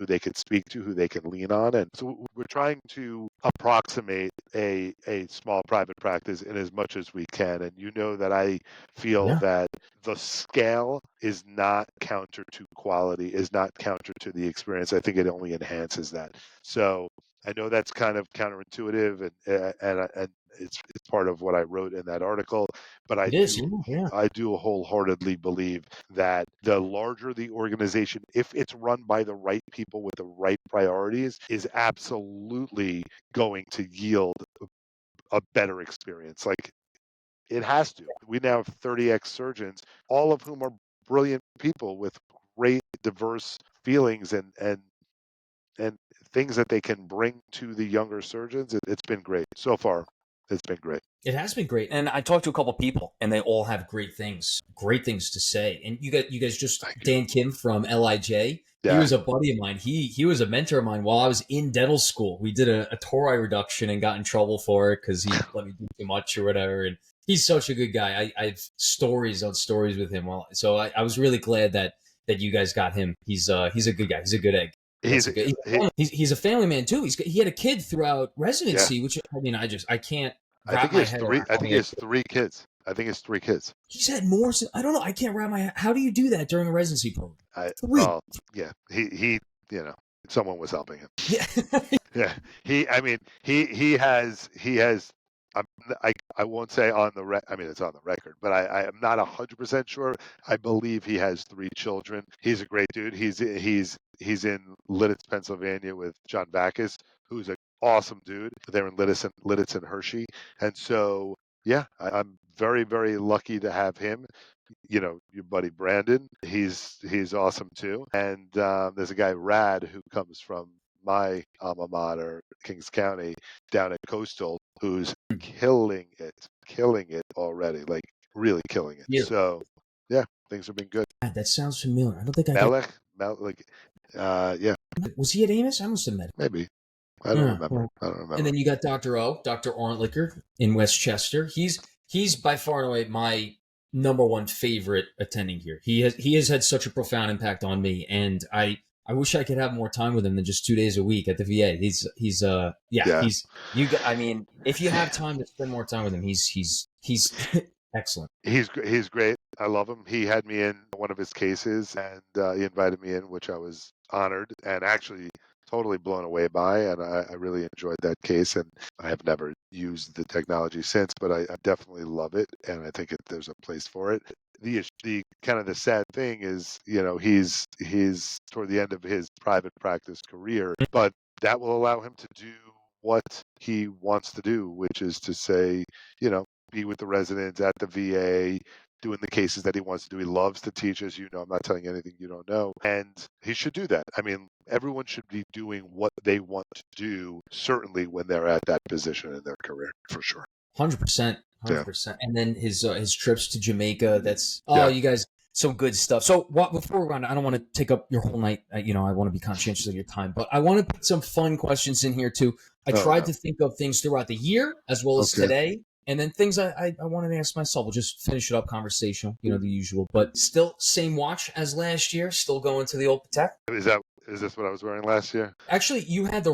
they can speak to, who they can lean on. And so we're trying to approximate a small private practice in as much as we can. And that I feel Yeah. that the scale is not counter to quality, is not counter to the experience. I think it only enhances that. So I know that's kind of counterintuitive, and it's part of what I wrote in that article, but It is. Yeah, yeah. I do wholeheartedly believe that the larger the organization, if it's run by the right people with the right priorities, is absolutely going to yield a better experience. Like, it has to. We now have 30x surgeons, all of whom are brilliant people with great diverse feelings and things that they can bring to the younger surgeons. It's been great so far. It's been great. It has been great, and I talked to a couple people, and they all have great things to say. And you guys just Thank you. Dan Kim from Lij. He Yeah. was a buddy of mine. He was a mentor of mine while I was in dental school. We did a tori reduction and got in trouble for it because he let me do too much or whatever. And he's such a good guy. I have stories on stories with him. So I was really glad that you guys got him. He's a good guy. He's a good egg. He's He's a family man too. He had a kid throughout yeah. residency, which I mean, I can't I wrap think he my has head three. around I how think he many. has 3 kids. I think it's 3 kids. He's had more. I don't know. I can't wrap my. How do you do that during a residency program? Three. Well, yeah. He someone was helping him. Yeah. Yeah. I mean, he has. I'm, I won't say on the I mean, it's on the record, but I am not 100% sure. I believe he has 3 children. He's a great dude. He's in Lidditz, Pennsylvania, with John Backus, who's an awesome dude. They're in Lidditz and Hershey. And so, yeah, I'm very, very lucky to have him. Your buddy Brandon, he's awesome too. And there's a guy, Rad, who comes from my alma mater, Kings County, down at Coastal, who's killing it already, like really killing it. Yeah. So, yeah, things have been good. God, that sounds familiar. I don't think I got. Melech, yeah, Was he at Amos? I must have met him. maybe. I don't remember. I don't remember. And then you got Dr. O, Dr. Orntlicker in Westchester. He's by far and away my number one favorite attending here. He has had such a profound impact on me, and I wish I could have more time with him than just 2 days a week at the VA. I mean, if you have time to spend more time with him, he's excellent. He's great. I love him. He had me in one of his cases, and he invited me in, which I was honored and actually totally blown away by. And I really enjoyed that case. And I have never used the technology since, but I definitely love it, and I think there's a place for it. The kind of the sad thing is, he's toward the end of his private practice career, but that will allow him to do what he wants to do, which is to say, be with the residents at the VA, doing the cases that he wants to do. He loves to teach, as you know. I'm not telling you anything you don't know. And he should do that. I mean, everyone should be doing what they want to do, certainly when they're at that position in their career, for sure. 100%. 100%. And then his trips to Jamaica, you guys, some good stuff. So before we run, I don't want to take up your whole night. I want to be conscientious of your time, but I want to put some fun questions in here too. I tried to think of things throughout the year as well as today. And then things I wanted to ask myself. We'll just finish it up conversational, the usual. But still same watch as last year, still going to the old Patek. Is this what I was wearing last year? Actually, you had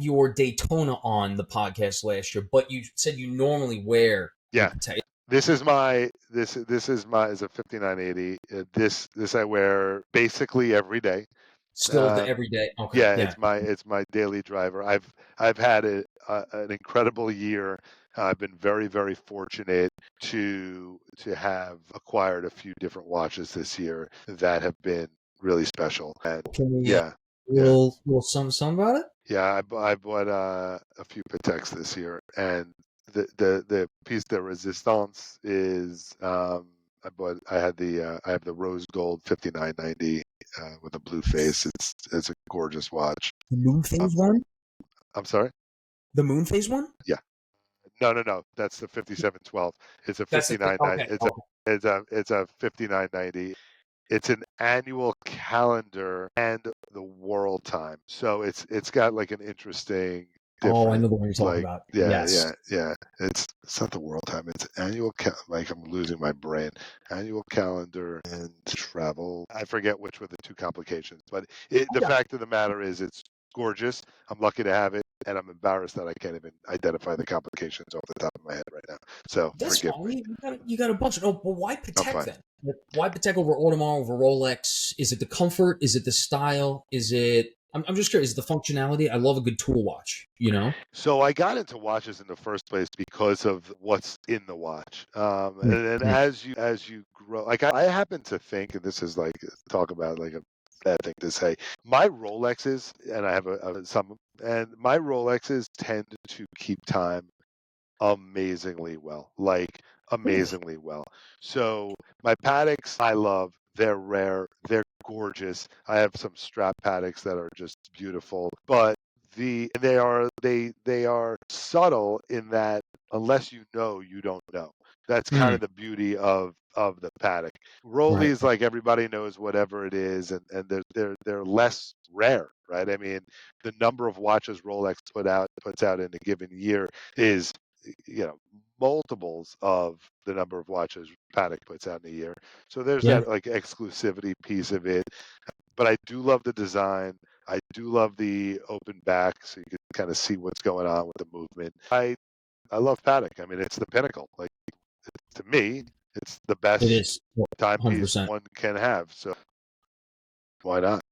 your Daytona on the podcast last year, but you said you normally wear Patek. This is a 5980. This I wear basically every day. Still every day. Okay. Yeah, it's my daily driver. I've had an incredible year. I've been very, very fortunate to have acquired a few different watches this year that have been really special. And little some about it. Yeah, I bought a few Pateks this year, and the piece de resistance is I have the rose gold 5990 with a blue face. It's a gorgeous watch. The moon phase one? I'm sorry? The moon phase one? Yeah. No. That's the 5712. It's a 5990. It's a 5990. It's an annual calendar and the world time. So it's got like an interesting different, I know the one you're talking about. Yeah. It's not the world time. It's annual like I'm losing my brain. Annual calendar and travel. I forget which were the two complications, but the fact of the matter is it's gorgeous. I'm lucky to have it, and I'm embarrassed that I can't even identify the complications off the top of my head right now. So forgive me. You got a bunch of. Oh, but why Patek then? Why Patek over Audemars, over Rolex? Is it the comfort? Is it the style? Is it? I'm just curious. Is it the functionality? I love a good tool watch. So I got into watches in the first place because of what's in the watch. And as you grow, like I happen to think, and this is like talk about like a bad thing to say. My Rolexes, and I have some, and my Rolexes tend to keep time amazingly well, like amazingly well. So my Pateks, I love. They're rare. They're gorgeous. I have some strap Pateks that are just beautiful, but they are subtle in that unless you know, you don't know. That's kind of the beauty of the Patek. Rollies, like everybody knows whatever it is, and they're less rare, right? I mean, the number of watches Rolex puts out in a given year is multiples of the number of watches Patek puts out in a year. So there's that like exclusivity piece of it. But I do love the design. I do love the open back, so you can kind of see what's going on with the movement. I love Patek. I mean, it's the pinnacle. Like to me, it's the best timepiece one can have. So why not?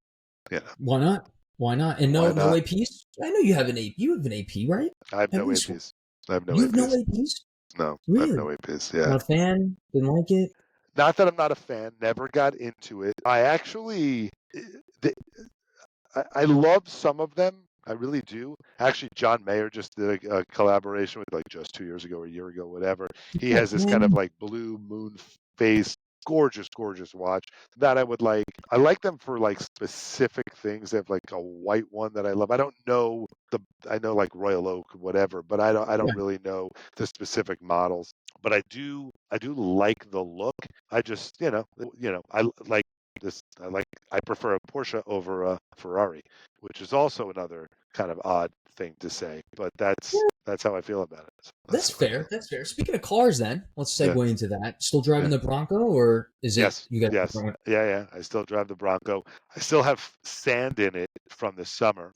Why not? Why not? And no APs? I know you have an AP. You have an AP, right? I have no APs. I have no you APs. have no APs? No, really? I have no APs. Yeah. Not a fan? Didn't like it? Not that I'm not a fan. Never got into it. I actually, I love some of them. I really do. Actually, John Mayer just did a collaboration with, like, just 2 years ago or a year ago, whatever. He Oh, has this kind of like blue moon face, gorgeous, gorgeous watch that I would like. I like them for like specific things. They have like a white one that I love. I know like Royal Oak, whatever, but I don't right. really know the specific models. But I do like the look. I just, I like this. I prefer a Porsche over a Ferrari, which is also another kind of odd thing to say, but that's how I feel about it. So that's That's how I fair. feel. That's fair. Speaking of cars, then let's Yeah. segue into that. Still driving Yeah. the Bronco, or is it Yes. you got a Yes. different one? Yeah. Yeah. I still drive the Bronco. I still have sand in it from the summer.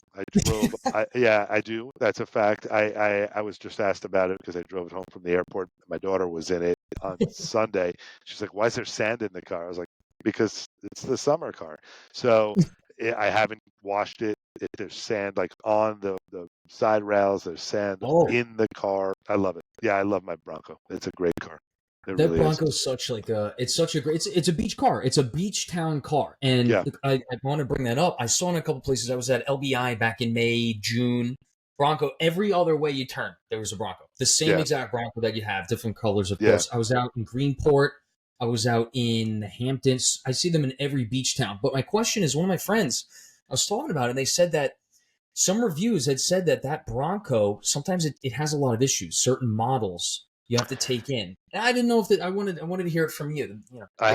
Yeah, I do. That's a fact. I was just asked about it because I drove it home from the airport. My daughter was in it on Sunday. She's like, "Why is there sand in the car?" I was like, "Because it's the summer car." So I haven't washed it. There's sand like on the side rails. There's sand Oh, in the car. I love it. Yeah, I love my Bronco. It's a great car. It that really is. Bronco is such like a it's such a great it's a beach car. It's a beach town car. And Yeah. look, I want to bring that up. I saw in a couple places. I was at LBI back in May, June. Bronco, every other way you turn, there was a Bronco. The same Yeah. exact Bronco that you have, different colors, of Yeah. course. I was out in Greenport. I was out in the Hamptons. I see them in every beach town. But my question is, one of my friends, I was talking about it, and they said that some reviews had said that that Bronco sometimes it has a lot of issues. Certain models you have to take in. And I didn't know if that. I wanted to hear it from you. You know, the guy.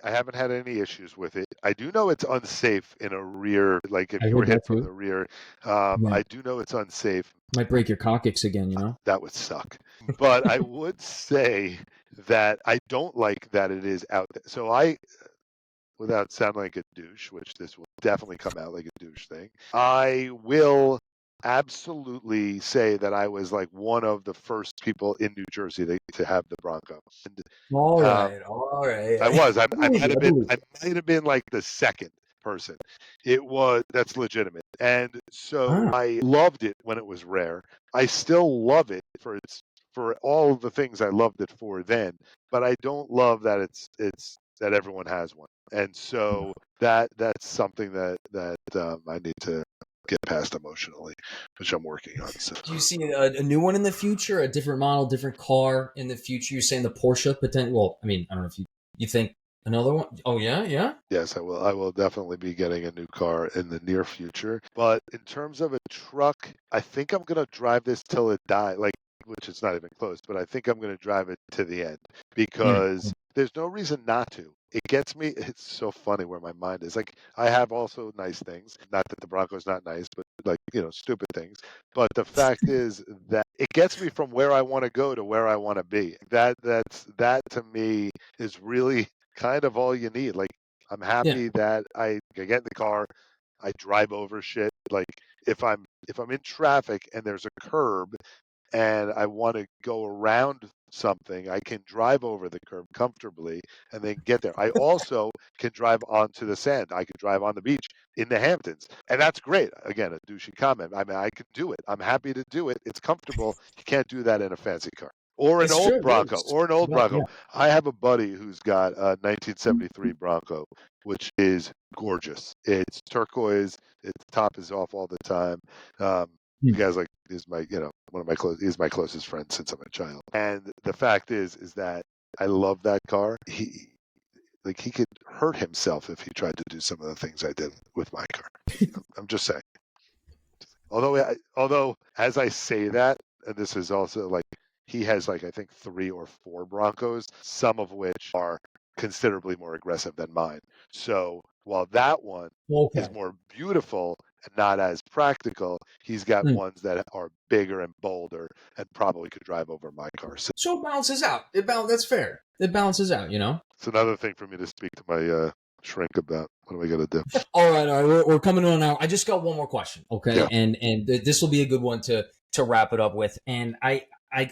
I haven't had any issues with it. I do know it's unsafe in a rear, like if I you were heard hit that from too. the rear. Yeah, I do know it's unsafe. might break your coccyx again. You know. That would suck. But I would say that I don't like that it is out there. So without sounding like a douche, which this will definitely come out like a douche thing, I will absolutely say that I was like one of the first people in New Jersey to have the Bronco. And All um, right, all right. I was. I believe you. I believe I you. might have been like the second person. That's legitimate. And so Ah, I loved it when it was rare. I still love it for all the things I loved it for then, but I don't love that it's that everyone has one. And so that's something that I need to get past emotionally, which I'm working on. So do you see a new one in the future? A different model, different car in the future? You're saying the Porsche potential? Well, I mean, I don't know if you think another one. Oh yeah, yeah. yes, I will. I will definitely be getting a new car in the near future. But in terms of a truck, I think I'm gonna drive this till it dies. Like, which is not even close, but I think I'm gonna drive it to the end Mm. because there's no reason not to. It gets me. It's so funny where my mind is. Like, I have also nice things. Not that the Bronco's not nice, but like, stupid things. But the fact is that it gets me from where I want to go to where I want to be. That to me is really kind of all you need. Like, I'm Yeah. happy that I get in the car, I drive over shit. Like, if I'm in traffic and there's a curb and I want to go around something, I can drive over the curb comfortably and then get there. I also can drive onto the sand. I can drive on the beach in the Hamptons. And that's great. Again, a douchey comment. I mean, I can do it. I'm happy to do it. It's comfortable. You can't do that in a fancy car. Or an It's old true. It Bronco, is. or an old Bronco. Yeah. I have a buddy who's got a 1973 Bronco, which is gorgeous. It's turquoise. Its top is off all the time. The Hmm. guy's like is my one of my he's my closest friend since I'm a child. And the fact is that I love that car. He could hurt himself if he tried to do some of the things I did with my car. I'm just saying. Although as I say that, and this is also like he has like I think 3 or 4 Broncos, some of which are considerably more aggressive than mine. So while that one is Okay. more beautiful and not as practical, he's got Mm. ones that are bigger and bolder and probably could drive over my car. So So it balances out. That's fair. It balances out. You know. it's another thing for me to speak to my shrink about. What am I gonna do? All right, all right. We're coming on now. I just got one more question, okay? Yeah. And this will be a good one to wrap it up with. And I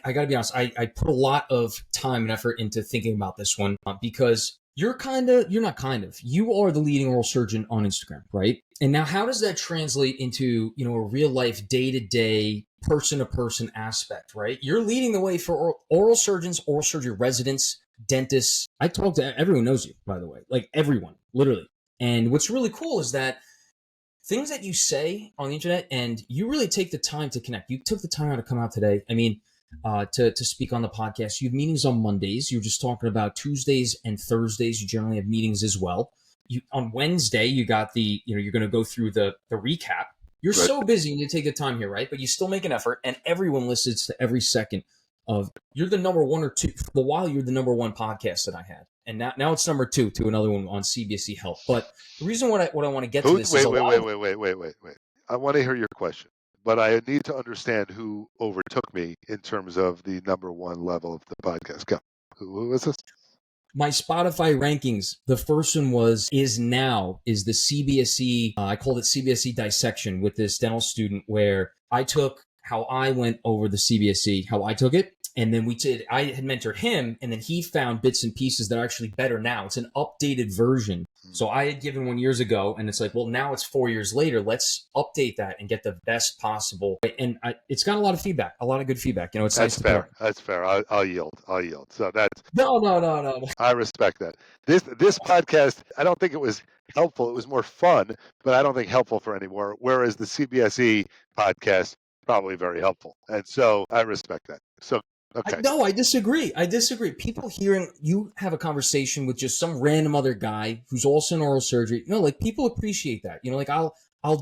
got to be honest. I put a lot of time and effort into thinking about this one because you're not kind of you are the leading oral surgeon on Instagram, right? And now, how does that translate into a real life, day to day, person to person aspect, right? You're leading the way for oral surgeons, oral surgery residents, dentists. I talk to everyone knows you, by the way, like everyone, literally. And what's really cool is that things that you say on the internet, and you really take the time to connect. You took the time out to come out today. I mean, to speak on the podcast. You have meetings on Mondays. You're just talking about Tuesdays and Thursdays. You generally have meetings as well. You on Wednesday, you got you're going to go through the recap. You're Right. so busy and you take the time here, right? But you still make an effort, and everyone listens to every second of. You're the number one or two. For a while, you're the number one podcast that I had, and now it's number two to another one on CBSE Health. But the reason what I want to get to Who? this is Wait, a wait, lot wait, of. wait, wait, wait, wait, wait. I want to hear your question, but I need to understand who overtook me in terms of the number one level of the podcast. Go. Who was this? My Spotify rankings, the first one is the CBSE. I called it CBSE dissection with this dental student where I took how I went over the CBSE, how I took it. And then I had mentored him, and then he found bits and pieces that are actually better now. It's an updated version. So I had given one years ago, and it's like, well, now it's 4 years later. Let's update that and get the best possible. And it's got a lot of feedback, a lot of good feedback. It's That's nice to put fair. up. That's fair. I'll yield. I'll yield. So that's No. I respect that. This podcast, I don't think it was helpful. It was more fun, but I don't think helpful for anymore. Whereas the CBSE podcast probably very helpful, and so I respect that. So okay, No, I disagree. People hearing you have a conversation with just some random other guy who's also in oral surgery, like people appreciate that. Like I'll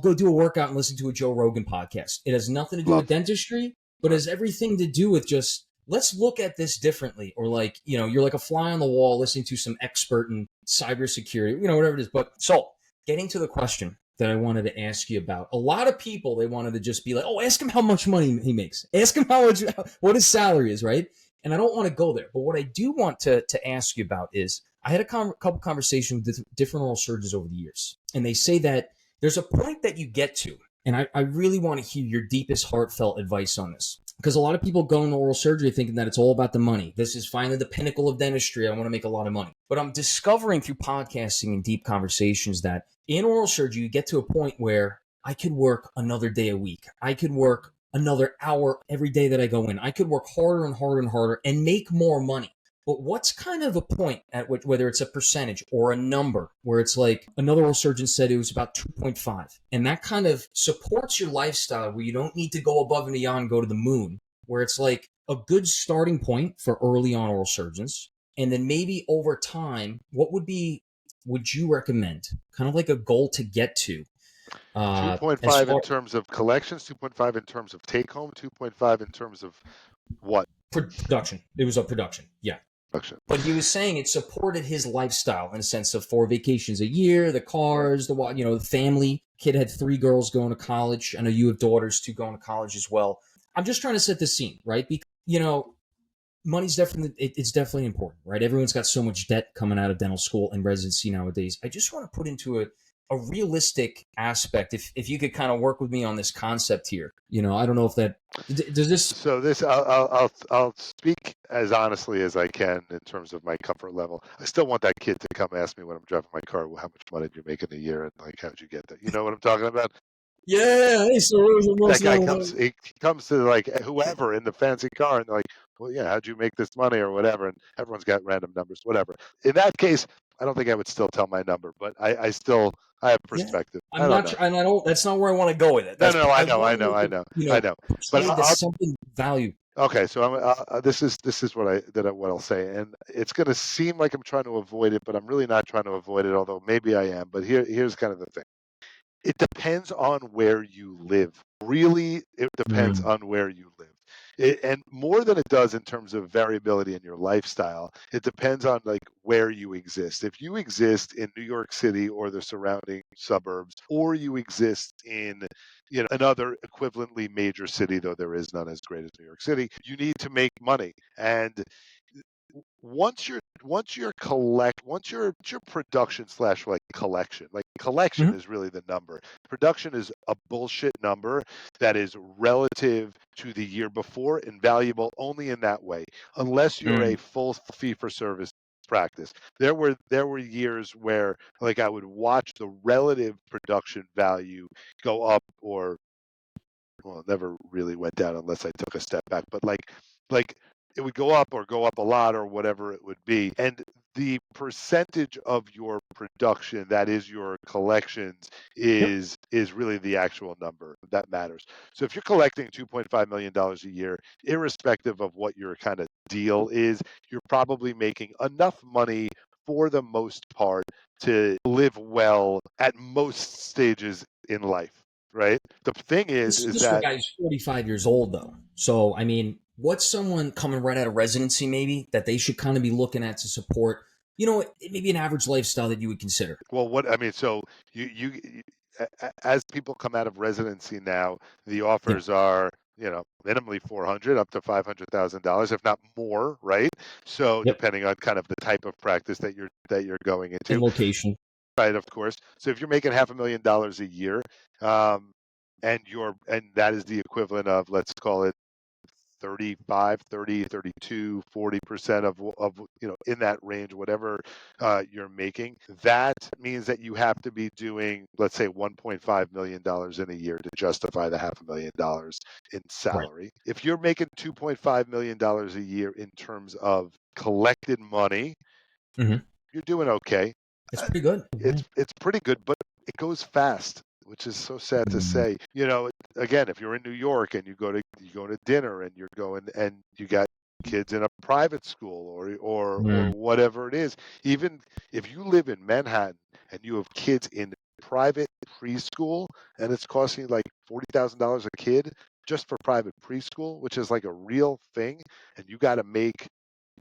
go do a workout and listen to a Joe Rogan podcast. It has nothing to do with love. dentistry, but Right. has everything to do with just let's look at this differently. Or like, you're like a fly on the wall listening to some expert in cybersecurity, whatever it is. But so getting to the question that I wanted to ask you about. A lot of people, they wanted to just be like, oh, ask him how much money he makes. Ask him what his salary is, right? And I don't want to go there. But what I do want to ask you about is I had a couple conversations with different oral surgeons over the years. And they say that there's a point that you get to. And I really want to hear your deepest heartfelt advice on this. Because a lot of people go into oral surgery thinking that it's all about the money. This is finally the pinnacle of dentistry. I want to make a lot of money. But I'm discovering through podcasting and deep conversations that in oral surgery, you get to a point where I could work another day a week. I could work another hour every day that I go in. I could work harder and harder and harder and make more money. But what's kind of a point at which, whether it's a percentage or a number, where it's like another oral surgeon said it was about 2.5. And that kind of supports your lifestyle where you don't need to go above and beyond, go to the moon, where it's like a good starting point for early on oral surgeons. And then maybe over time, would you recommend kind of like a goal to get to? As 2.5 in far terms of collections, 2.5 in terms of take home, 2.5 in terms of what? production, it was a production, yeah. Production. But he was saying it supported his lifestyle in a sense of 4 vacations a year, the cars, the family. Kid had 3 girls going to college. I know you have daughters too going to college as well. I'm just trying to set the scene, right? Because money's it's definitely important, right? Everyone's got so much debt coming out of dental school and residency nowadays. I just want to put into a realistic aspect. If you could kind of work with me on this concept here, I don't know if that does this. So I'll speak as honestly as I can in terms of my comfort level. I still want that kid to come ask me when I'm driving my car, well, how much money do you make in a year, and like how'd you get that? You know what I'm talking about? Yeah, hey, so where's the That most guy number? comes, he comes to like whoever in the fancy car, and they're like, well, yeah, how'd you make this money or whatever? And everyone's got random numbers, whatever. In that case, I don't think I would still tell my number, but I have Yeah, perspective. I I'm don't not. know. And I don't. That's not where I want to go with it. No, That's. no, no. I I know, want I to know, make I it. know, I know. But Portrayed as something value. okay. So this is what I'll say, and it's going to seem like I'm trying to avoid it, but I'm really not trying to avoid it. Although maybe I am. But here's kind of the thing. It depends on where you live. Really, it depends Mm. on where you live. And more than it does in terms of variability in your lifestyle, it depends on like where you exist. If you exist in New York City or the surrounding suburbs, or you exist in another equivalently major city, though there is none as great as New York City, you need to make money. And once your production slash like collection, like collection Mhm. is really the number. Production is a bullshit number that is relative to the year before and valuable only in that way, unless you're a Mm. full fee for service practice. There were years where like I would watch the relative production value go up, or well, it never really went down unless I took a step back, but like it would go up or go up a lot or whatever it would be. And the percentage of your production that is your collections Yep. is really the actual number that matters. So if you're collecting $2.5 million a year, irrespective of what your kind of deal is, you're probably making enough money for the most part to live well at most stages in life, right? The thing is This for a that guy who's 45 years old, though. So, I mean, what's someone coming right out of residency, maybe, that they should kind of be looking at to support, maybe an average lifestyle that you would consider? well, what I mean, so as people come out of residency now, the Yeah. offers are, minimally 400 up to $500,000, if not more, right? So Yep. depending on kind of the type of practice that you're going And into, location. right? Of course. So if you're making $500,000 a year, um, and that is the equivalent of, let's call it 35, 30, 32, 40% of in that range, whatever you're making. That means that you have to be doing, let's say, $1.5 million in a year to justify the $500,000 in Right. salary. If you're making $2.5 million a year in terms of collected money, Hmm. you're doing okay. It's Uh, pretty good. it's pretty good, but it goes fast, which is so sad to Mm. say. Again, if you're in New York and you go to dinner and you're going and you got kids in a private school or Mm. whatever it is, even if you live in Manhattan and you have kids in private preschool and it's costing you like $40,000 a kid just for private preschool, which is like a real thing, and you got to make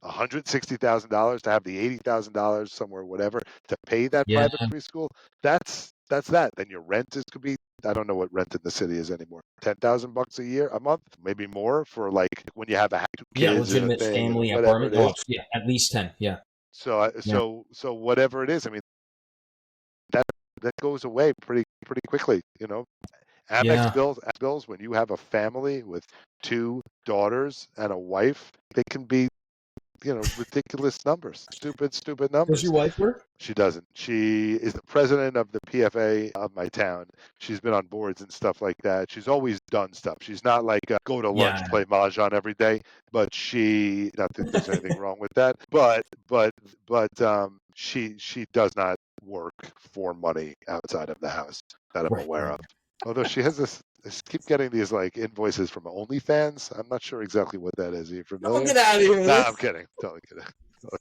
$160,000 to have the $80,000 somewhere, whatever, to pay that Yeah. private preschool. That's that. Then your rent is could be, I don't know what rent in the city is anymore. $10,000 a year, a month, maybe more for like when you have two Yeah. kids and a Legitimate thing and family whatever apartment. it Oh, is. yeah. At least 10. Yeah. So Yeah. so whatever it is, I mean that that goes away pretty quickly. Yeah. Amex bills when you have a family with two daughters and a wife, they can be ridiculous numbers, stupid Does numbers. your wife work? She doesn't. She is the president of the PFA of my town. She's been on boards and stuff like that. She's always done stuff. She's not like go to lunch, Yeah. play mahjong every day. But not that there's anything wrong with that. But she does not work for money outside of the house that I'm Right. aware Right. of. Although she has this, I just keep getting these like invoices from OnlyFans. I'm not sure exactly what that is. Are you Oh, familiar? get out of Nah, here. I'm kidding. Totally kidding.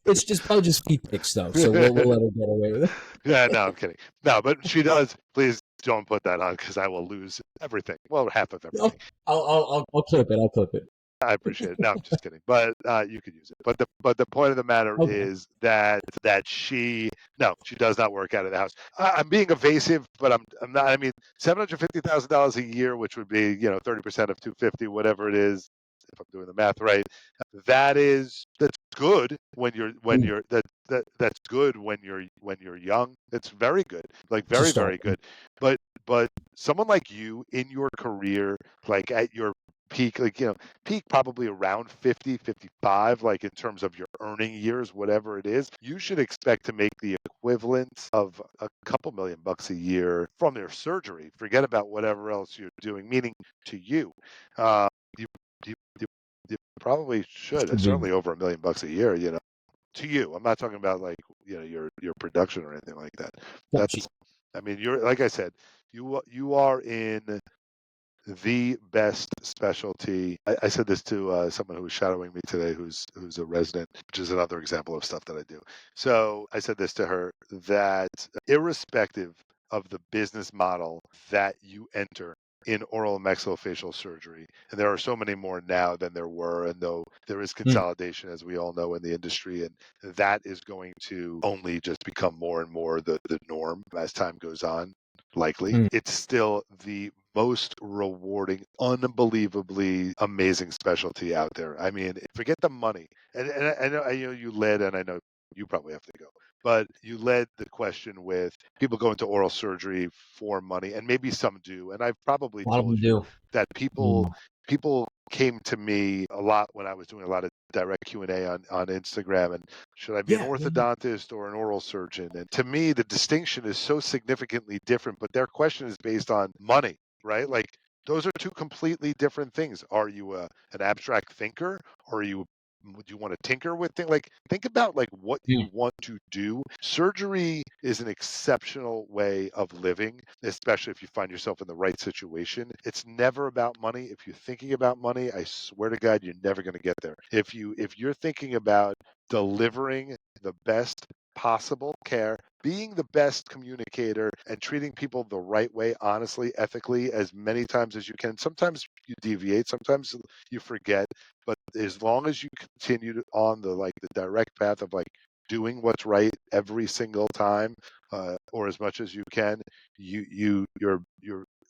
It's just probably just feet pics, though. So we'll let her get away with Yeah, no, I'm kidding. No, but she does. Please don't put that on because I will lose everything. Well, half of it. everything. I'll clip it. I'll clip it. I appreciate it. No, I'm just kidding. But you could use it. But the point of the matter Okay. is that she does not work out of the house. I'm being evasive, but I'm not. I mean, $750,000 a year, which would be 30% of 250, whatever it is, if I'm doing the math right. That's good Mm. that's good when you're young. It's very good, like To very start. very good. But someone like you in your career, like at your peak, like peak probably around 50, 55, like in terms of your earning years, whatever it is, you should expect to make the equivalent of a couple $1,000,000 a year from your surgery. Forget about whatever else you're doing, meaning to you. Uh, you, you, you, you probably should. Should It's be. certainly over $1,000,000 a year, to you. I'm not talking about like, your production or anything like that. Gotcha. That's, I mean, you're, like I said, you are in the best specialty. I said this to someone who was shadowing me today, who's a resident, which is another example of stuff that I do. So I said this to her, that irrespective of the business model that you enter in oral and maxillofacial surgery, and there are so many more now than there were, and though there is Mm. consolidation, as we all know, in the industry, and that is going to only just become more and more the norm as time goes on, likely, Mm. it's still the most rewarding, unbelievably amazing specialty out there. I mean, forget the money. And I know you led, and I know you probably have to go, but you led the question with people going to oral surgery for money, and maybe some do. And I've probably A lot of told them you do. that Mm. people came to me a lot when I was doing a lot of direct Q&A on Instagram, and should I be an Yeah. Yeah. orthodontist or an oral surgeon? And to me, the distinction is so significantly different, but their question is based on money, right? Like those are two completely different things. Are you an abstract thinker, or are you would you want to tinker with things? Like, think about like what you Mm, want to do. Surgery is an exceptional way of living, especially if you find yourself in the right situation. It's never about money. If you're thinking about money, I swear to God, you're never going to get there. If you're thinking about delivering the best possible care, being the best communicator, and treating people the right way, honestly, ethically, as many times as you can. Sometimes you deviate, sometimes you forget, but as long as you continue on the direct path of like doing what's right every single time, or as much as you can, your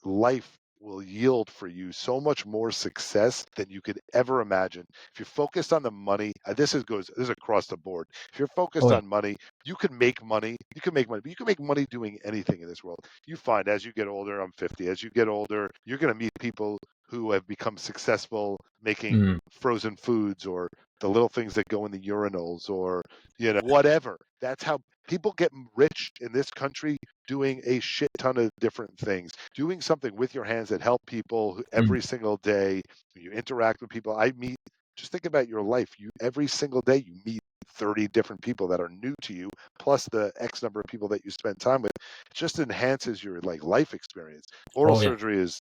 life will yield for you so much more success than you could ever imagine. If you're focused on the money, this is across the board. If you're oh focused yeah. on money, you can make money. You can make money, but you can make money doing anything in this world. You find as you get older, I'm 50, as you get older, you're going to meet people who have become successful making Mm, frozen foods or the little things that go in the urinals or whatever. That's how people get rich in this country, doing a shit ton of different things, doing something with your hands that help people mm. every single day. You interact with people. I meet, just think about your life. You every single day you meet 30 different people that are new to you, plus the X number of people that you spend time with. It just enhances your like life experience. Oral Oh yeah. surgery is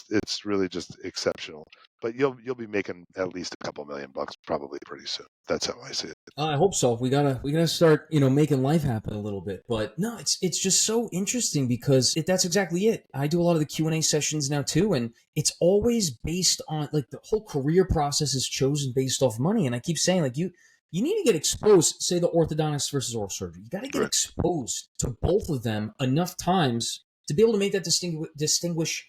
it's really just exceptional. But you'll be making at least a couple $1,000,000 probably pretty soon. That's how I see it. I hope so. We gotta start, making life happen a little bit. But no, it's just so interesting because that's exactly it. I do a lot of the Q&A sessions now too, and it's always based on like the whole career process is chosen based off money. And I keep saying like you need to get exposed. Say the orthodontist versus oral surgery. You got to get Right. exposed to both of them enough times to be able to make that distinguish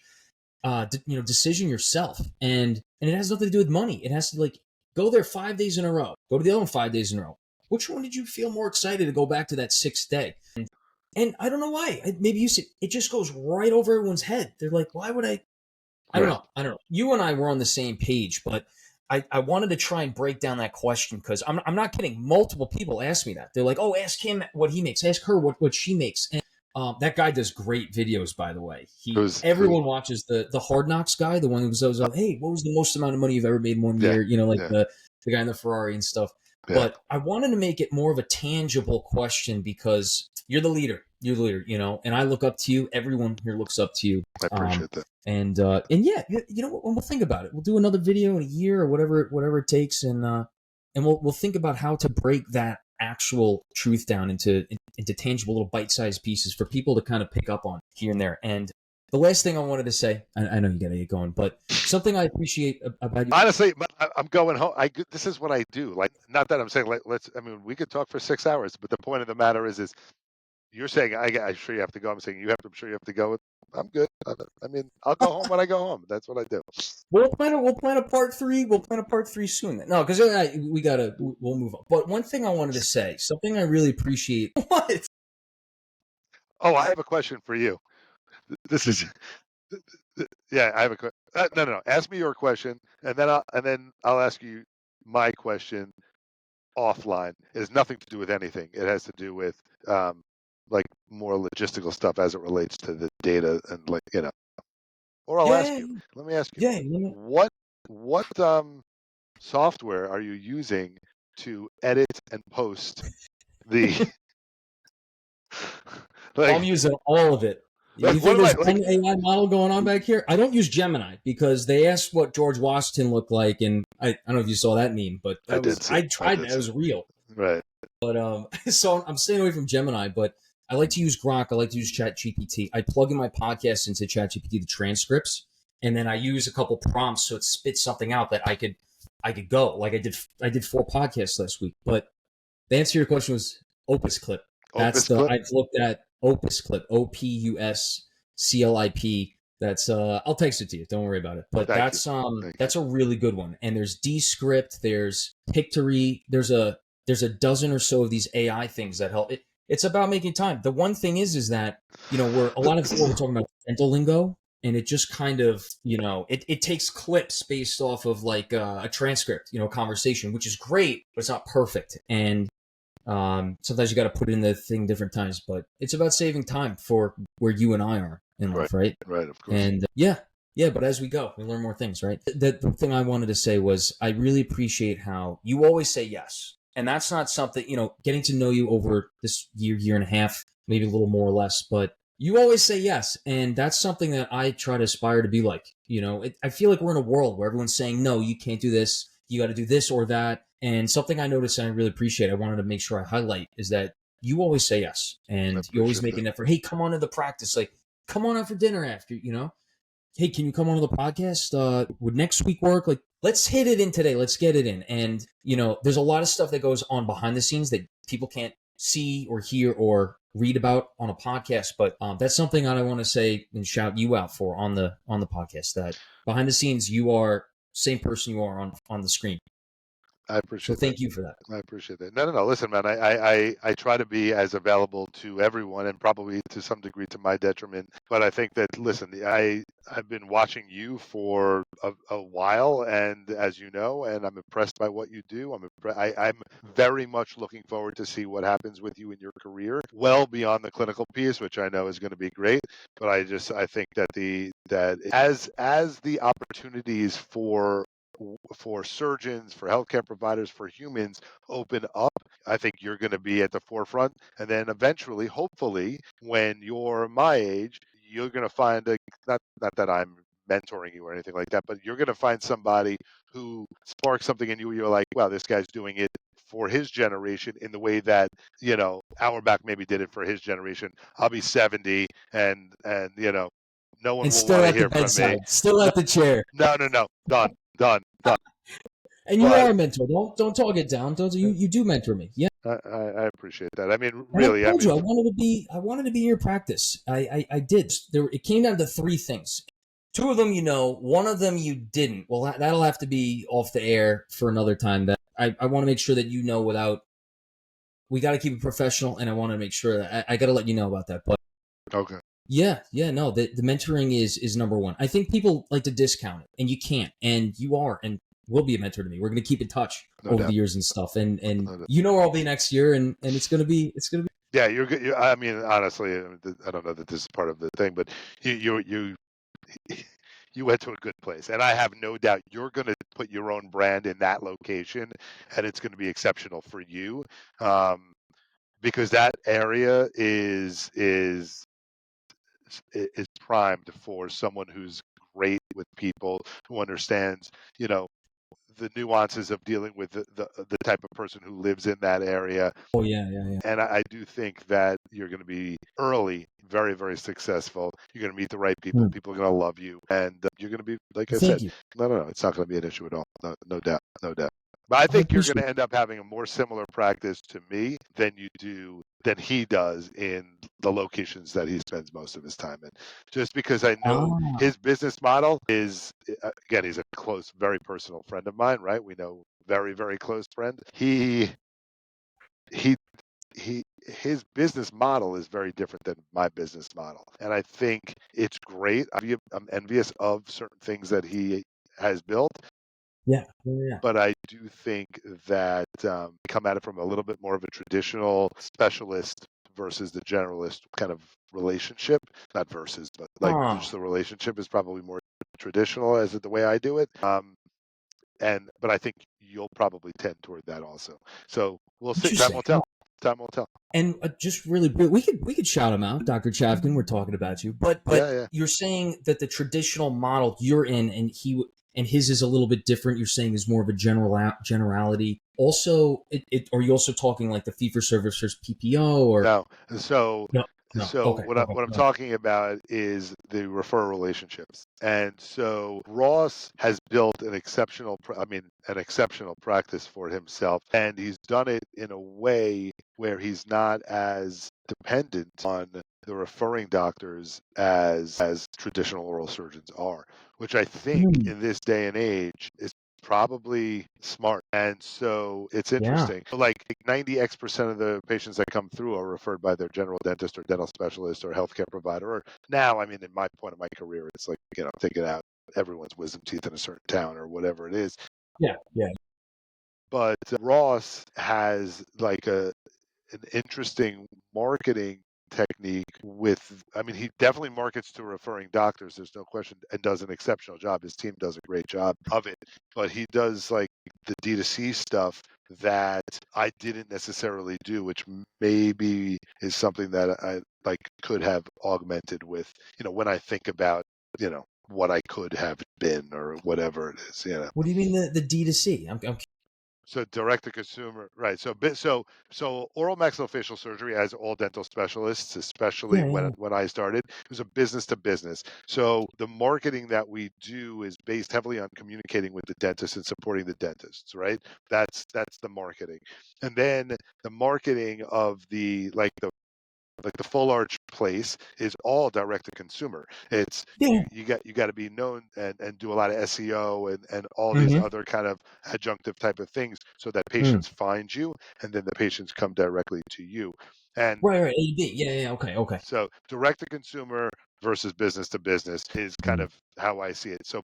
decision yourself, and it has nothing to do with money. It has to like go there 5 days in a row, go to the other one 5 days in a row. Which one did you feel more excited to go back to that sixth day? And I don't know why. Maybe you said it just goes right over everyone's head. They're like, why would I? I don't Right. know. I don't know. You and I were on the same page, but I wanted to try and break down that question because I'm not kidding. Multiple people ask me that. They're like, oh, ask him what he makes. Ask her what she makes. And that guy does great videos, by the way. Who's Everyone watches the Hard Knocks guy, the one who goes, hey, what was the most amount of money you've ever made in one yeah, year? Like yeah, the guy in the Ferrari and stuff. yeah. But I wanted to make it more of a tangible question because you're the leader. You're the leader, and I look up to you. Everyone here looks up to you. I Um, appreciate that. and yeah, we'll think about it. We'll do another video in a year or whatever it takes, and we'll think about how to break that actual truth down into tangible little bite-sized pieces for people to kind of pick up on here and there. And the last thing I wanted to say, I know you got to get going, but something I appreciate about you. Honestly, but I'm going home. This is what I do. Like, not that I'm saying like let's. I mean, we could talk for 6 hours, but the point of the matter is you're saying I'm sure you have to go. I'm saying I'm sure you have to go. I'm good. I mean, I'll go home when I go home. That's what I do. We'll plan a part three. We'll plan a part three soon. No, because we'll move on. But one thing I wanted to say, something I really appreciate. What? Oh, I have a question for you. This is yeah. I have a question. No, no, no. Ask me your question, and then I'll ask you my question offline. It has nothing to do with anything. It has to do with like more logistical stuff as it relates to the data and Or I'll ask Yeah, you. Let me ask you. yeah. What software are you using to edit and post the I'm like using all of it. like You what think am I there's like one AI model going on back here? I don't use Gemini because they asked what George Washington looked like, and I don't know if you saw that meme, but I that did was see I it. I tried did that. It see was it. real. Right. But so I'm staying away from Gemini, but I like to use Grok. I like to use ChatGPT. I plug in my podcast into ChatGPT, the transcripts, and then I use a couple prompts so it spits something out that I could go. Like I did 4 podcasts last week. But the answer to your question was Opus Clip. Opus Clip. I've looked at Opus Clip, OPUSCLIP. That's I'll text it to you. Don't worry about it. But Thank you. Thank you. that's a really good one. And there's Descript, there's Pictory, there's a dozen or so of these AI things that help. It's about making time. The one thing is that we're a lot of what we're talking about dental lingo, and it just kind of it takes clips based off of like a transcript, conversation, which is great, but it's not perfect. And sometimes you got to put in the thing different times, but it's about saving time for where you and I are in Right. life, right? Right. Of course. And yeah. Yeah, but as we go, we learn more things, right? The thing I wanted to say was I really appreciate how you always say yes. And that's not something, getting to know you over this year and a half, maybe a little more or less, but you always say yes. And that's something that I try to aspire to be like. I feel like we're in a world where everyone's saying, no, you can't do this. You got to do this or that. And something I noticed and I really appreciate, I wanted to make sure I highlight is that you always say yes. I And you always appreciate make that. an effort. Hey, come on to the practice. Like, come on out for dinner after. Hey, can you come on to the podcast? Would next week work? Like, let's hit it in today. Let's get it in. And, there's a lot of stuff that goes on behind the scenes that people can't see or hear or read about on a podcast. But that's something I want to say and shout you out for on the podcast, that behind the scenes, you are same person you are on the screen. I So appreciate that. thank you for that. I appreciate that. No, no, no. Listen, man, I try to be as available to everyone and probably to some degree to my detriment. But I think that, listen, I've been watching you for a while, and as you know, and I'm impressed by what you do. I'm very much looking forward to see what happens with you in your career, well beyond the clinical piece, which I know is going to be great. But I think that as the opportunities for surgeons, for healthcare providers, for humans open up, I think you're going to be at the forefront. And then eventually, hopefully, when you're my age, you're going to find not that I'm mentoring you or anything like that, but you're going to find somebody who sparks something in you. You're like, wow, this guy's doing it for his generation in the way that Auerbach maybe did it for his generation. I'll be 70, and no one And will want still to at the hear from me. bedside, still No, at the chair. no, no, no. Done, done, done. And you But are a mentor. Don't talk it down. Don't you do mentor me. Yeah. I appreciate that. I mean, And I really, I told mean, you I wanted to be in your practice. I did. It came down to three things. Two of them one of them you didn't. Well, that'll have to be off the air for another time. That I want to make sure that without we got to keep it professional, and I want to make sure that I got to let you know about that. But okay, yeah, no, the mentoring is number one. I think people like to discount it, and you can't, and you are, and will be a mentor to me. We're going to keep in touch no over the doubt. years and stuff, and No doubt. where I'll be next year, and it's gonna be. Yeah, you're good. I mean, honestly, I don't know that this is part of the thing, but you you went to a good place, and I have no doubt you're going to put your own brand in that location, and it's going to be exceptional for you, um, because that area is primed for someone who's great with people, who understands, you know, the nuances of dealing with the type of person who lives in that area. Oh yeah. And I do think that you're going to be early, very, very successful. You're going to meet the right people. Hmm. People are going to love you, and you're going to be, like I said, Thank you. no, no, no, it's not going to be an issue at all. No, no doubt, no doubt. But I I think you're going appreciate to end up having a more similar practice to me than he does in the locations that he spends most of his time in. Just because I it. know his business model is, again, he's a close, very personal friend of mine, right? We know, very, very close friend. He his business model is very different than my business model, and I think it's great. I'm envious of certain things that he has built, Yeah. but I do think that come at it from a little bit more of a traditional specialist versus the generalist kind of relationship. Not versus, but like just Ah, the relationship is probably more traditional as the way I do it. But I think you'll probably tend toward that also. So we'll see. Time interesting. will tell. Time will tell. And just really, we could shout him out, Dr. Chavkin. We're talking about you, but Yeah, yeah. you're saying that the traditional model you're in, and his is a little bit different. You're saying is more of a generality. Also, are you also talking like the fee for service versus PPO or No. So no? No. so Okay. what I'm talking about is the referral relationships. And so Ross has built an exceptional practice for himself, and he's done it in a way where he's not as dependent on the referring doctors as traditional oral surgeons are, which I think Hmm. in this day and age is probably smart. And so it's Yeah. interesting. Like 90x% of the patients that come through are referred by their general dentist or dental specialist or healthcare provider. Or now, I mean, in my point of my career, it's like, taking out everyone's wisdom teeth in a certain town or whatever it is. Yeah. But Ross has like an interesting marketing technique with, I mean, he definitely markets to referring doctors, there's no question, and does an exceptional job. His team does a great job of it, but he does like the D2C stuff that I didn't necessarily do, which maybe is something that I like could have augmented with, when I think about, what I could have been or whatever it is. What do you mean the D2C? I'm So direct to consumer, right? So oral maxillofacial surgery, as all dental specialists, especially yeah, when yeah. when I started, it was a business to business. So the marketing that we do is based heavily on communicating with the dentist and supporting the dentists, right? That's the marketing, and then the marketing of the full arch place is all direct to consumer. It's Yeah. you got to be known and do a lot of SEO and all these Mm-hmm. other kind of adjunctive type of things so that Mm. patients find you and then the patients come directly to you. And Right. AD. Yeah. Yeah. Okay. Okay. so direct to consumer versus business to business is kind Mm. of how I see it. So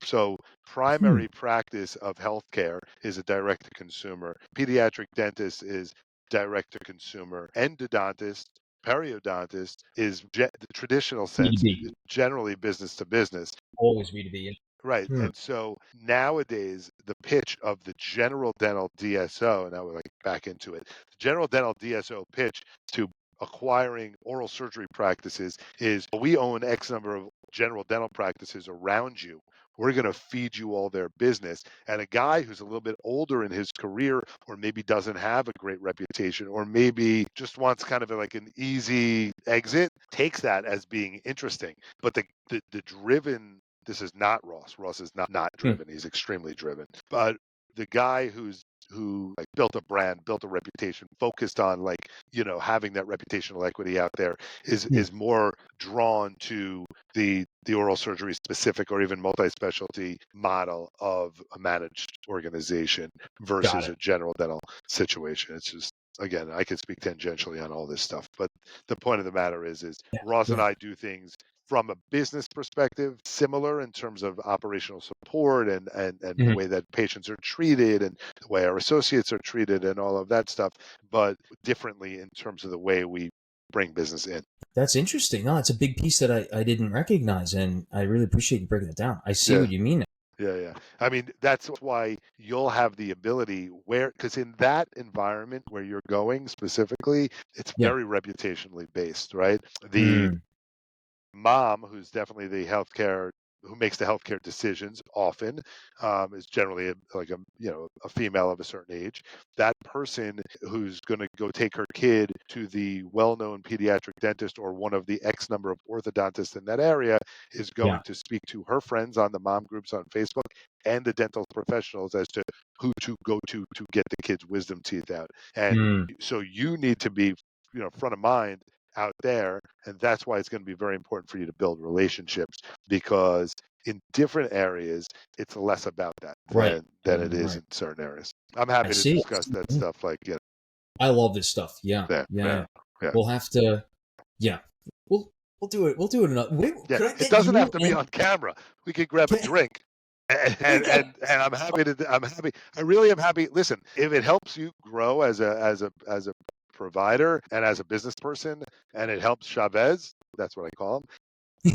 Hmm. primary practice of healthcare is a direct to consumer. Pediatric dentist is direct to consumer. Endodontist, periodontist is the traditional sense is B2B. generally business to business. Always B2B. Right. Hmm. And so nowadays, the pitch of the general dental DSO, now we're like back into it, the general dental DSO pitch to acquiring oral surgery practices is we own X number of general dental practices around you. We're going to feed you all their business. And a guy who's a little bit older in his career, or maybe doesn't have a great reputation, or maybe just wants kind of like an easy exit, takes that as being interesting. But the driven, this is not Ross. Ross is not Hmm. driven. He's extremely driven. But the guy who like built a brand, built a reputation, focused on like, having that reputational equity out there is Hmm. is more drawn to the oral surgery specific or even multi-specialty model of a managed organization Got versus it. a general dental situation. It's just, again, I could speak tangentially on all this stuff, but the point of the matter is Yeah. Ross and Yeah. I do things from a business perspective, similar in terms of operational support and the Mhm. way that patients are treated and the way our associates are treated and all of that stuff, but differently in terms of the way we bring business in. That's interesting. No, it's a big piece that I didn't recognize, and I really appreciate you breaking it down. I see Yeah. what you mean. Yeah, yeah. I mean, that's why you'll have the ability because in that environment where you're going specifically, it's Yeah. very reputationally based, right? The Mm. mom, who's definitely who makes the healthcare decisions often, is generally a female of a certain age. That person who's going to go take her kid to the well-known pediatric dentist or one of the X number of orthodontists in that area is Yeah. going to speak to her friends on the mom groups on Facebook and the dental professionals as to who to go to get the kid's wisdom teeth out. And Mm. so you need to be, front of mind out there, and that's why it's going to be very important for you to build relationships, because in different areas it's less about that Right. than it is Right. in certain areas. I'm I happy to see. discuss that Yeah. stuff, like, I love this stuff. Yeah. yeah, Yeah. yeah, Yeah. yeah, We'll have to. Yeah. We'll do it. We'll do it another. Wait, yeah. could I It get doesn't have you to be and on camera. We could grab a can, drink. And I'm happy. I really am happy. Listen, if it helps you grow as a provider and as a business person, and it helps Chavez, that's what I call him.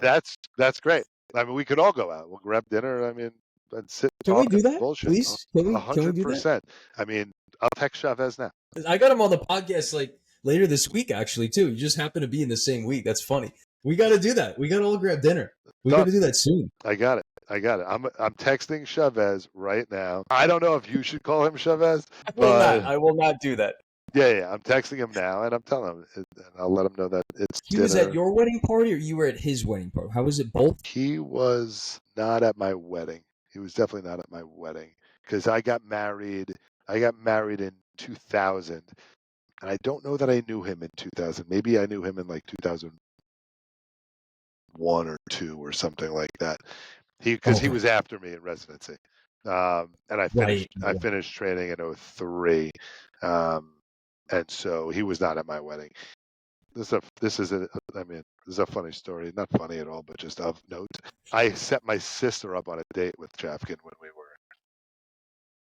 That's great. I mean, we could all go out. We'll grab dinner. I mean, and sit and can we talk do that, bullshit. please? A Can we hundred do that? percent. I mean, I'll text Chavez now. I got him on the podcast like later this week, actually, too. You just happen to be in the same week. That's funny. We got to do that. We got to all grab dinner. We got Done. to do that soon. I got it. I got it. I'm texting Chavez right now. I don't know if you should call him Chavez, I will not. but I will not do that. yeah, I'm texting him now, and I'm telling him, and I'll let him know that it's He was at dinner. your wedding party, or you were at his wedding party? How was it? Both? He was not at my wedding. He was definitely not at my wedding because I got married. I got married in 2000. And I don't know that I knew him in 2000. Maybe I knew him in like 2001 or two or something like that. Because he Okay. was after me in residency, and I Right. finished training in '03, and so he was not at my wedding. I mean, this is a funny story. Not funny at all, but just of note. I set my sister up on a date with Chafkin when we were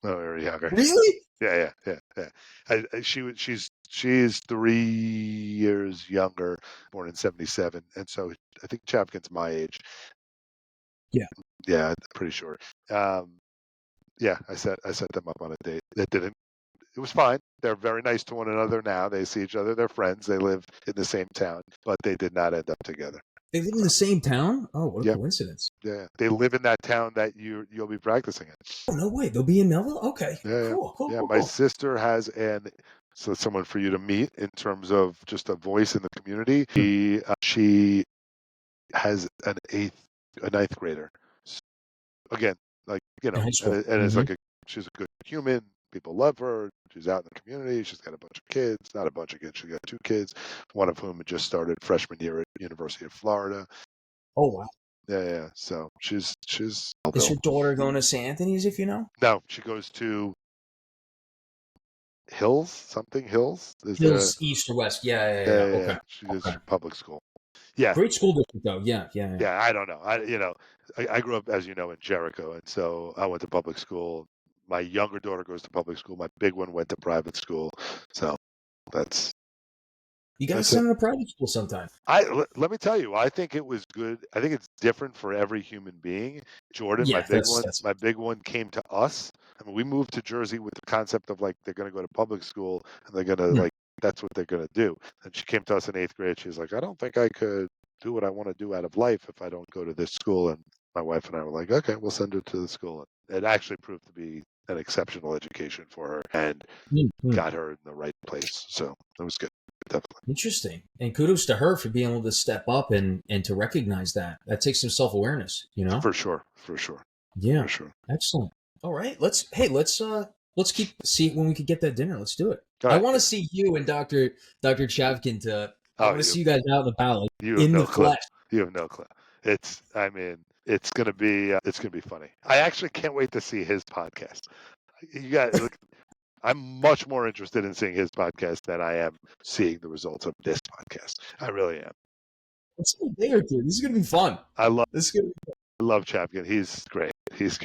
No, very younger. Really? Yeah. She's 3 years younger, born in '77, and so I think Chapkin's my age. Yeah. Yeah, I'm pretty sure. Um, yeah, I set them up on a date. It didn't. It was fine. They're very nice to one another now. They see each other. They're friends. They live in the same town, but they did not end up together. They live in the same town? Oh, what a Yep. coincidence. Yeah, they live in that town that you'll be practicing in. Oh, no way. They'll be in Melville? Okay. Yeah. Cool, My cool. sister has so someone for you to meet in terms of just a voice in the community. Hmm. She has a ninth grader. Again, like In high school. and it's Mm-hmm. like she's a good human. People love her. She's out in the community. She's got a bunch of kids. Not a bunch of kids. She got 2 kids, one of whom had just started freshman year at University of Florida. Oh, wow. Yeah. So she's Is your daughter going to St. Anthony's, if you know? No, she goes to Hills. Is there? Hills, east or west? Yeah. Okay. She goes Okay. to public school. Yeah. Great school district, though. Yeah. Yeah, I don't know. I grew up, as you know, in Jericho, and so I went to public school. My younger daughter goes to public school. My big one went to private school. So that's You got to that's it. send them to private school sometime. Let me tell you, I think it was good. I think it's different for every human being. Jordan, Yeah, that's my big one came to us. I mean, we moved to Jersey with the concept of like they're going to go to public school and they're going to Hmm. like that's what they're going to do. And she came to us in 8th grade. She was like, I don't think I could do what I want to do out of life if I don't go to this school. And my wife and I were like, okay, we'll send her to the school. It actually proved to be an exceptional education for her and Hmm. got her in the right place. So it was good, definitely. Interesting. And kudos to her for being able to step up and to recognize that. That takes some self-awareness, you know? For sure. Yeah. For sure. Excellent. All right. Let's see when we could get that dinner. Let's do it. All I right. want to see you and Dr. Chavkin I want to see you guys out and about, like, You have in no the clue. flesh. You have no clue. It's gonna be funny. I actually can't wait to see his podcast. You got. I'm much more interested in seeing his podcast than I am seeing the results of this podcast. I really am. It's a day or two. This is gonna be fun. I love Chapkin. He's great. He's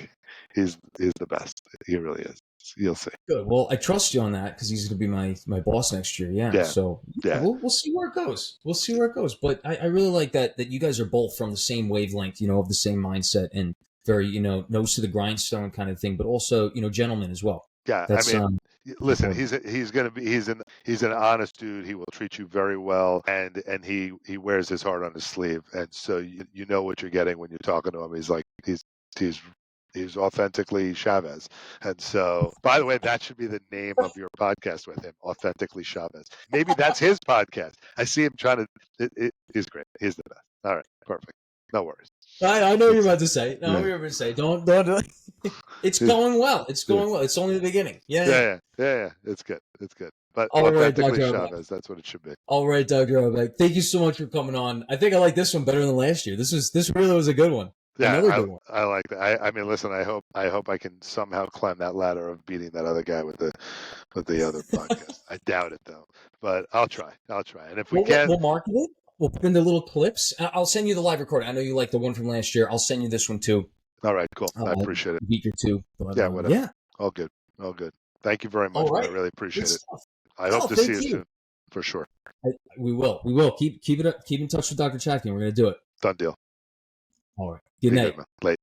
the best. He really is. You'll see. Good. Well, I trust you on that because he's going to be my boss next year. Yeah. So we'll see where it goes. We'll see where it goes. But I really like that you guys are both from the same wavelength, of the same mindset and very, nose to the grindstone kind of thing, but also, gentlemen as well. Yeah. That's, listen, he's an honest dude. He will treat you very well, and he wears his heart on his sleeve, and so you know what you're getting when you're talking to him. He's authentically Chavez. And so, by the way, that should be the name of your podcast with him, Authentically Chavez. Maybe that's his podcast. I see him trying to, he's great. He's the best. All right. Perfect. No worries. I know what you're about to say. Don't. It's going well. It's going well. It's only the beginning. Yeah. It's good. But all Authentically right, Chavez, that's what it should be. All right, Dr. Auerbach. Thank you so much for coming on. I think I like this one better than last year. This really was a good one. Yeah, Another good one. I like that. I mean, listen. I hope I can somehow climb that ladder of beating that other guy with the other podcast. I doubt it though, but I'll try. And if we can, we'll market it. We'll put in the little clips. I'll send you the live recording. I know you like the one from last year. I'll send you this one too. All right, cool. I appreciate it. Beat your two. But, yeah, whatever. Yeah. All good. Thank you very much. Right. I really appreciate it. Stuff. I hope to see you soon, for sure. We will. Keep it up. Keep in touch with Dr. Chavkin. We're going to do it. Done deal. All right. Good night. Late.